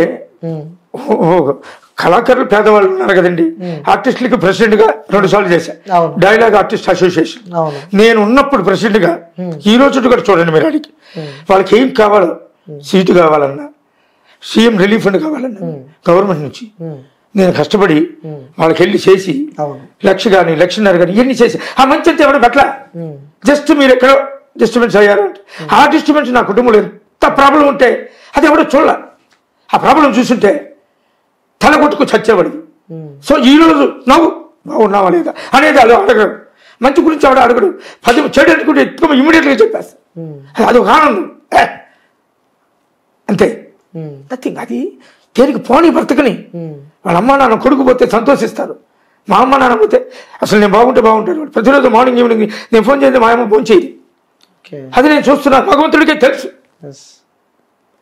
కళాకారులు పేదవాళ్ళు ఉన్నారు కదండి. ఆర్టిస్టులకి ప్రెసిడెంట్ గా 2 సార్లు చేశాను, డైలాగ్ ఆర్టిస్ట్ అసోసియేషన్. నేను ఉన్నప్పుడు ప్రెసిడెంట్ గా ఈ రోజు కూడా చూడండి మీరు, అడిగి వాళ్ళకి ఏం కావాలో, సీటు కావాలన్నా, సీఎం రిలీఫ్ ఫండ్ కావాలన్నా గవర్నమెంట్ నుంచి నేను కష్టపడి వాళ్ళకి వెళ్ళి చేసి 1,00,000 కానీ 1,50,000 కానీ ఇవన్నీ చేసి ఆ మంచి అంతా ఎవరు పట్ల జస్ట్ మీరు ఎక్కడో డిస్టర్బెన్స్ అయ్యారు అంటే ఆ డిస్టర్బెన్స్ నా కుటుంబంలో ఎంత ప్రాబ్లం ఉంటే అది ఎవడో చూడాల. ఆ ప్రాబ్లం చూస్తుంటే తల కొట్టుకు చచ్చేవాడు. సో ఈరోజు నవ్వు బాగున్నావా లేదా అనేది అది అడగడు, మంచి గురించి ఆవిడ అడగడు. 10 చెడు అనుకుంటే ఎక్కువ ఇమీడియట్గా చెప్పేస్తా, అది ఒక ఆనందం అంతే, నథింగ్. అది తేలికి పోనీ బ్రతకని. వాళ్ళ అమ్మ నాన్న కొడుకు పోతే సంతోషిస్తారు, మా అమ్మ నాన్న పోతే అసలు నేను బాగుంటే బాగుంటాడు. ప్రతిరోజు మార్నింగ్ ఈవినింగ్ నేను ఫోన్ చేస్తే మా అమ్మ ఫోన్ చేయదు, అది నేను చూస్తున్నాను, భగవంతుడికే తెలుసు.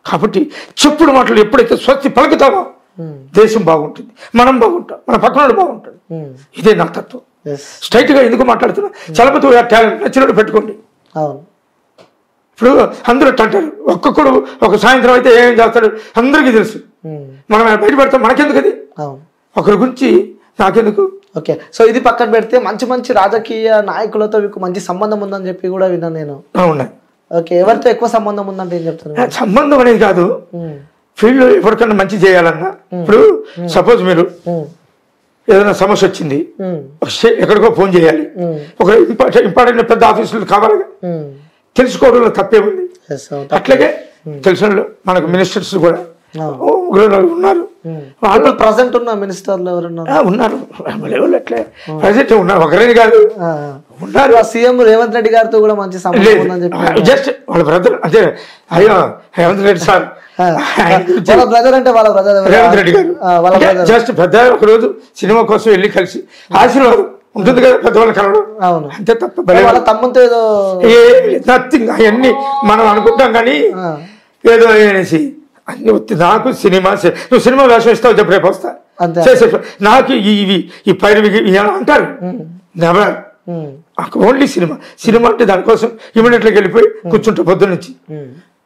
కాబట్టి చెప్పుడు మాటలు ఎప్పుడైతే స్వస్తి పలుకుతామో దేశం బాగుంటుంది, మనం బాగుంటాం, మన పక్కన బాగుంటుంది. ఇదే నా తత్వం. స్ట్రైట్ గా ఎందుకు మాట్లాడుతున్నా, చలపతి టాలెంట్ నచ్చినట్టు పెట్టుకోండి. ఇప్పుడు అందరూ అంటారు, ఒక్కొక్కడు ఒక సాయంత్రం అయితే ఏం చేస్తాడు అందరికీ తెలుసు, మనం బయటపడతాం, మనకెందుకు అది, ఒకరి గురించి నాకెందుకు. ఓకే, సో ఇది పక్కన పెడితే మంచి మంచి రాజకీయ నాయకులతో మీకు మంచి సంబంధం ఉందని చెప్పి కూడా విన్నాను నేను. ఉన్నాయి. ఓకే, ఎవరితో ఎక్కువ సంబంధం ఉందంటే ఏం చెప్తారు? సంబంధం అనేది కాదు, ఫీల్డ్ లో ఎవరికన్నా మంచి చేయాలన్నా, ఇప్పుడు సపోజ్ మీరు ఏదైనా సమస్య వచ్చింది, ఎక్కడికో ఫోన్ చేయాలి, ఒక ఇంపార్టెంట్ పెద్ద ఆఫీసులు కావాలిగా, తెలుసుకోవడంలో తప్పేముంది. అట్లాగే తెలిసిన మనకు మినిస్టర్స్ కూడా ఉన్నారు, వాళ్ళు ప్రజెంట్ ఉన్న మినిస్టర్లు ఎవరున్నారు? ఉన్నారు, అట్లే ప్రజెంట్ ఉన్నారు, ఒకరేని కాదు ఉన్నారు. సీఎం రేవంత్ రెడ్డి గారితో కూడా మంచి సంబంధం ఉందని చెప్పి జస్ట్ వాళ్ళ బ్రదర్ అదే అయ్యో రేవంత్ రెడ్డి సార్ వాళ్ళ బ్రదర్ అంటే వాళ్ళ బ్రదర్ రేవంత్ రెడ్డి గారు జస్ట్ పెద్ద ఒక రోజు సినిమా కోసం వెళ్ళి కలిసి ఆశీర్వాదం ఉంటుంది కదా పెద్దవాళ్ళు కలవడం. అవును, అంతే తప్ప వాళ్ళ తమ్ముతో ఏదో నథింగ్ అవన్నీ మనం అనుకుంటాం కానీ ఏదో అనేసి అన్ని వస్తుంది. నాకు సినిమా నువ్వు సినిమా వేషం ఇస్తావు చెప్పు రేపు వస్తా చేసే నాకు ఇవి ఈ పైరు అంటారు నెవర్. ఓన్లీ సినిమా సినిమా అంటే దానికోసం ఇమీడియట్గా వెళ్ళిపోయి కూర్చుంటా పొద్దున్న నుంచి.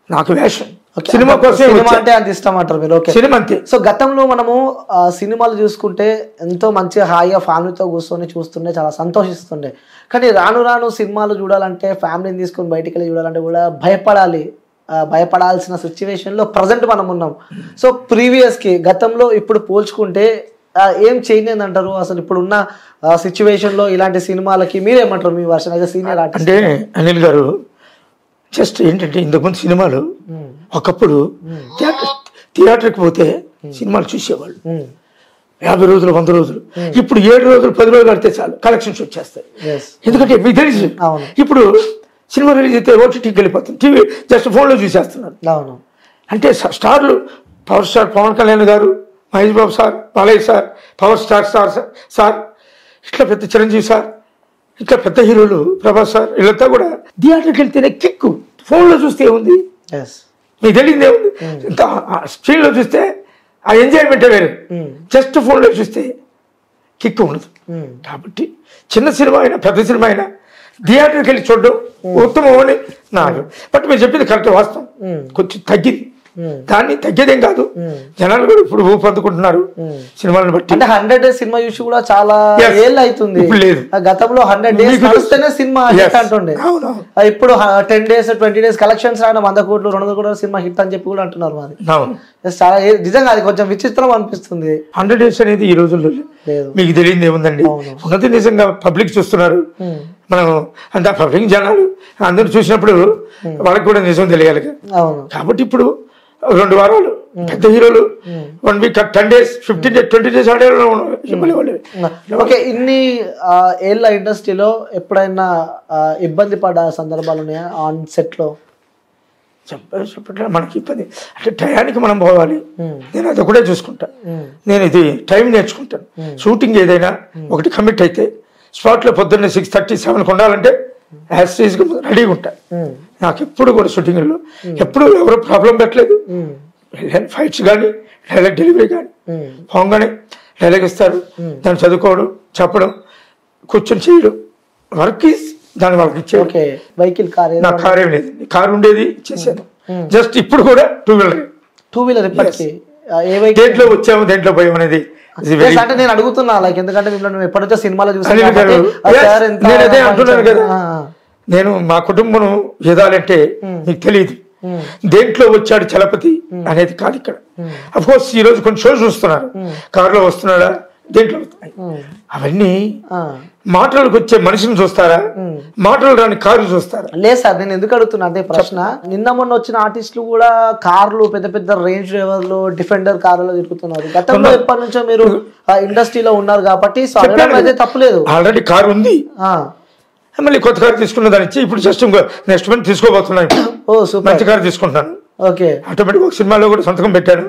నాకు వేషం సినిమా కోసం సినిమా అంటే అంత ఇష్టం అంటారు మీరు. ఓకే, సినిమా అంతే. సో గతంలో మనము సినిమాలు చూసుకుంటే ఎంతో మంచిగా హాయిగా ఫ్యామిలీతో కూర్చొని చూస్తుండే చాలా సంతోషిస్తుండే. కానీ రాను రాను సినిమాలు చూడాలంటే ఫ్యామిలీని తీసుకొని బయటికి వెళ్ళి చూడాలంటే కూడా భయపడాల్సిన సిచ్యువేషన్లో ప్రజెంట్ మనం ఉన్నాం. సో ప్రీవియస్కి గతంలో ఇప్పుడు పోల్చుకుంటే ఏం చేంజ్ అయిందంటారు అసలు ఇప్పుడున్న సిచ్యువేషన్లో ఇలాంటి సినిమాలకి? మీరేమంటారు మీ వర్షన్ అయితే సీనియర్ ఆర్టిస్ట్? అంటే అనిల్ గారు జస్ట్ ఏంటంటే ఇంతకుముందు సినిమాలు ఒకప్పుడు థియేటర్కి పోతే సినిమాలు చూసేవాళ్ళు 50 రోజులు 100 రోజులు. ఇప్పుడు 7 రోజులు 10 రోజులు ఆడితే చాలు కలెక్షన్స్ వచ్చేస్తాయి. ఎందుకంటే మీకు తెలుసు ఇప్పుడు సినిమా రిలీజ్ అయితే ఓటీటీకి వెళ్ళిపోతుంది, టీవీ జస్ట్ ఫోన్లో చూసేస్తున్నారు. అంటే స్టార్లు పవర్ స్టార్ పవన్ కళ్యాణ్ గారు, Mahesh Babu sir, Balayya sir, power star sir ఇట్లా పెద్ద చిరంజీవి సార్, ఇట్లా పెద్ద హీరోలు ప్రభాస్ సార్, వీళ్ళంతా కూడా థియేటర్కి వెళ్తేనే కిక్కు. ఫోన్లో చూస్తే ఏముంది, మీకు తెలియదు ఏముంది. స్క్రీన్లో చూస్తే ఆ ఎంజాయ్మెంటే వేరు, జస్ట్ ఫోన్లో చూస్తే కిక్కు ఉండదు. కాబట్టి చిన్న సినిమా అయినా పెద్ద సినిమా అయినా థియేటర్కి వెళ్ళి చూడడం ఉత్తమం అని నాకు. బట్ మీరు చెప్పింది కరెక్ట్, వాస్తవం. కొంచెం తగ్గింది, దాన్ని తగ్గేదేం కాదు. జనాలు కూడా ఇప్పుడు ఊపందుకుంటున్నారు సినిమాలను బట్టి. అంటే 100 days సినిమా చూసి కూడా చాలా ఏళ్ళు అవుతుంది. గతంలో 100 days నడుస్తేనే సినిమా హిట్ అంటుండే. ఇప్పుడు 10 days 20 days కలెక్షన్స్ రావడం 100 కోట్లు 200 కోట్ల సినిమా హిట్ అని చెప్పి కూడా అంటున్నారు. మరి చాలా నిజంగా అది కొంచెం విచిత్రం అనిపిస్తుంది. 100 days అనేది ఈ రోజుల్లో మీకు తెలియదు ఏముందండి. ఉన్నది నిజంగా పబ్లిక్ చూస్తున్నారు, మనం అంటే పబ్లిక్ జనాలు అందరూ చూసినప్పుడు వాళ్ళకి కూడా నిజం తెలియాలి. కాబట్టి ఇప్పుడు 2 వారాలు పెద్ద హీరోలు 1 week 10 days 15 days 20 days ఆడేవాళ్ళు. ఓకే, ఇన్ని ఏళ్ళ ఇండస్ట్రీలో ఎప్పుడైనా ఇబ్బంది పడ్డ సందర్భాలు ఉన్నాయా ఆన్ సెట్ లో? చెప్పట్లే మనకి ఇబ్బంది అంటే టయానికి మనం పోవాలి. నేను అది ఒకటే చూసుకుంటా. నేను ఇది టైం నేర్చుకుంటాను. షూటింగ్ ఏదైనా ఒకటి కమిట్ అయితే స్పాట్లో పొద్దున్నే 6:30 7 ఉండాలంటే యాజ్ రెడీగా ఉంటా. నాకు ఎప్పుడు కూడా షూటింగ్లో ఎప్పుడు ఎవరు ప్రాబ్లం పెట్టలేదు. ఫైట్స్ కానీ డైలాగ్ డెలివరీ కానీ పోగానే డైలాగ్ ఇస్తారు, దాన్ని చదువుకోవడం చెప్పడం కూర్చొని చేయడం వర్క్ దాని వాళ్ళకి ఇచ్చేది. నాకు కార్ ఏం లేదు, కారు ఉండేది చేశాను. జస్ట్ ఇప్పుడు కూడా 2-wheeler దేంట్లో వచ్చాము దేంట్లో పోయాం అనేది అంటే నేను అడుగుతున్నా. లైక్ ఎందుకంటే మిమ్మల్ని ఎప్పటితో సినిమాలో చూసాను. నేను అదే అంటున్నాను కదా, నేను మా కుటుంబం ఎదాలంటే మీకు తెలియదు. దేంట్లో వచ్చాడు చలపతి అనేది కాదు ఇక్కడ. అఫ్ కోర్స్ ఈ రోజు కొన్ని షోస్ చూస్తున్నారు, కారులో వస్తున్నాడా దేంట్లో, అవన్నీ మాటలకు వచ్చే మనిషిని చూస్తారా, మాటలు రాని కారు చూస్తారా? లేదు సార్, నేను ఎందుకు అడుగుతున్నా అంటే ప్రశ్న, నిన్న మొన్న వచ్చిన ఆర్టిస్టులు కూడా కార్లు పెద్ద పెద్ద రేంజ్ డ్రైవర్లు డిఫెండర్ కార్లలో తిరుగుతున్నారు. గతంలో ఎప్పటి నుంచో మీరు ఇండస్ట్రీలో ఉన్నారు కాబట్టి అయితే తప్పులేదు. ఆల్రెడీ కారు ఉంది, మళ్ళీ కొత్త కారు తీసుకున్న దాని ఇచ్చి ఇప్పుడు జస్ట్ నెక్స్ట్ మంత్ తీసుకోబోతున్నాను. మంచి కారు తీసుకుంటున్నాను. ఓకే, ఆటోమేటిక్ ఒక సినిమాలో కూడా సంతకం పెట్టాను,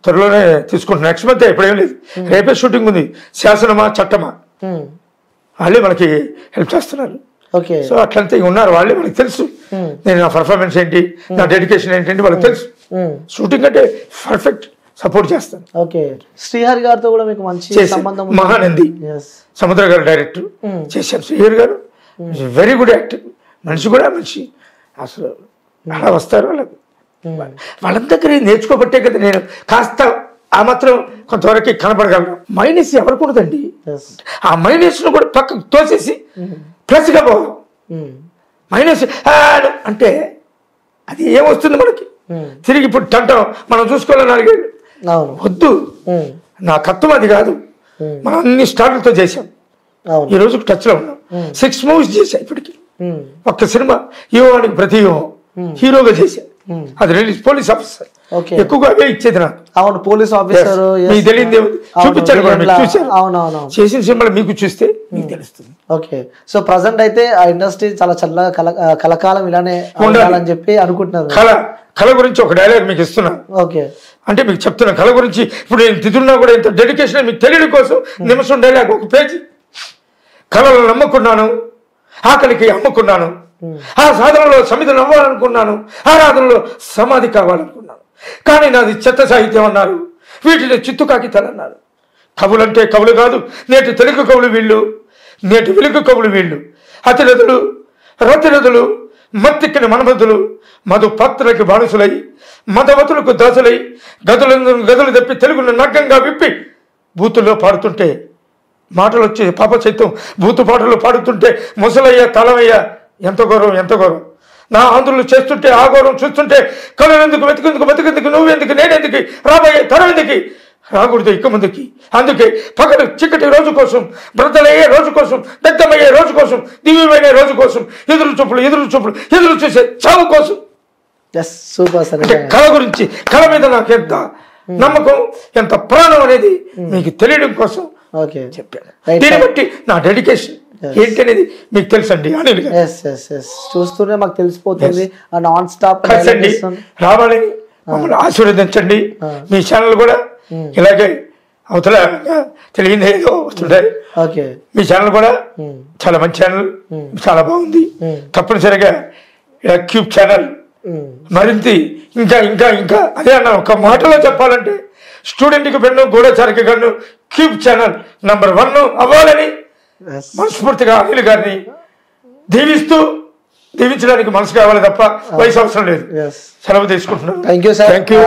త్వరలోనే తీసుకుంటున్నాను. నెక్స్ట్ మంత్ ఎప్పుడేం లేదు, రేపే షూటింగ్ ఉంది. శాసనమా చట్టమా వాళ్ళే మనకి హెల్ప్ చేస్తున్నారు. సో అట్లంతా ఉన్నారు, వాళ్ళే మనకి తెలుసు. నేను నా పర్ఫార్మెన్స్ ఏంటి, నా డెడికేషన్ ఏంటంటే వాళ్ళకి తెలుసు. షూటింగ్ అంటే పర్ఫెక్ట్ సపోర్ట్ చేస్తాను. ఓకే, శ్రీహరి గారితో కూడా మీకు మంచి సంబంధం. మహానంది సముద్ర గారు డైరెక్టర్ చేశాను. శ్రీహరి గారు వెరీ గుడ్ యాక్టర్, మనిషి కూడా మనిషి. అసలు అలా వస్తారు వాళ్ళ దగ్గర నేర్చుకోబట్టే కదా నేను కాస్త ఆ మాత్రం కొంతవరకు కనపడగలను. మైనస్ ఎవరికూడదండి, ఆ మైనస్ ను కూడా పక్కకు తోసేసి ప్లస్ గా పోవాలి. మైనస్ అంటే అది ఏమొస్తుంది మనకి తిరిగి ఇప్పుడు టంటం మనం చూసుకోవాలని అడిగేది వద్దు. నా కత్వం అది కాదు. మనం అన్ని స్టార్లతో చేసాం, ఈ రోజు టచ్ లో ఉన్నాం. 6 movies చేశా ఇప్పటికి. ఒక్క సినిమా యువానికి ప్రతి యువం హీరోగా చేశా. అది రిలీజ్ పోలీస్ ఆఫీసర్ ఓకే ఎక్కువగా అవే ఇచ్చేది నాకు. అవును పోలీస్ ఆఫీసర్ మీకు తెలియదు చూపించారు కూడా, మీకు చూశారు. అవునవును చేసిన సినిమాలు మీకు చూస్తే మీకు తెలుస్తుంది. ఓకే సో ప్రజెంట్ అయితే ఆ ఇండస్ట్రీ చాలా చల్లగా కలకాలం ఇలానే ఉండాలని చెప్పి అనుకుంటున్నారు. కళ గురించి ఒక డైలాగ్ మీకు ఇస్తున్నా. ఓకే అంటే మీకు చెప్తున్నా కళ గురించి. ఇప్పుడు నేను తిరుగున్నా కూడా ఇంత డెడికేషన్ మీకు తెలియడం కోసం నిమిషం డైలాగ్ ఒక పేజీ. కళలను నమ్ముకున్నాను, ఆకలికి అమ్ముకున్నాను, ఆ సాధనలో సమిధులు అవ్వాలనుకున్నాను, ఆరాధనలో సమాధి కావాలనుకున్నాను, కానీ నాది చెత్త సాహిత్యం అన్నారు, వీటిని చిత్తు కాగితాలు అన్నారు. కవులంటే కవులు కాదు నేటి తెలుగు కవులు వీళ్ళు, నేటి వెలుగు కవులు వీళ్ళు. అతిరథులు రతిరథులు మత్తిక్కిన మనమధులు మధు పాత్రలకి బానిసులై మదవతులకు దాసులై గదులు తప్పి తెలుగును నగ్గంగా విప్పి బూతుల్లో పాడుతుంటే మాటలు వచ్చి పాప చైత్యం బూతు పాటలు పాడుతుంటే ముసలయ్య తలమయ్య ఎంత గౌరవం ఎంత గౌరవం. నా ఆంధ్రులు చేస్తుంటే ఆ గౌరవం చూస్తుంటే కళనెందుకు వెతుకెందుకు బతుకెందుకు నువ్వెందుకు నేనెందుకు రాబోయే తరం ఎందుకు రాకూడదు ఇక ముందుకి. అందుకే పగలు చిక్కటి రోజు కోసం బ్రతలయ్యే రోజు కోసం దగ్ధమయ్యే రోజు కోసం దివ్యమైన రోజు కోసం ఎదురు చూసే చావు కోసం. అంటే కళ గురించి కళ మీద నాకు ఎంత నమ్మకం ఎంత ప్రాణం అనేది మీకు తెలియడం కోసం చెప్పాను. దీన్ని బట్టి నా డెడికేషన్ ఏంటి అనేది మీకు తెలుసండి. అనిల్ చూస్తూనే మాకు తెలిసిపోతుంది. నాన్ స్టాప్ రావాలని మమ్మల్ని ఆశీర్వదించండి. మీ ఛానల్ కూడా ఇలాగే అవతల తెలియదు ఏదో వస్తుంటాయి. మీ ఛానల్ కూడా చాలా మంచి ఛానల్, చాలా బాగుంది. తప్పనిసరిగా క్యూబ్ ఛానల్ మరింత ఇంకా ఇంకా ఇంకా అదే అన్న ఒక మాటలో చెప్పాలంటే స్టూడెంట్కి పెన్ను గూఢచారికి కన్ను క్యూబ్ ఛానల్ నంబర్ 1 అవ్వాలని మనస్ఫూర్తిగా అనిల్ గారిని దీవించడానికి మనసు కావాలి తప్ప వయసు అవసరం లేదు. సెలవు తీసుకుంటున్నాను. Thank you.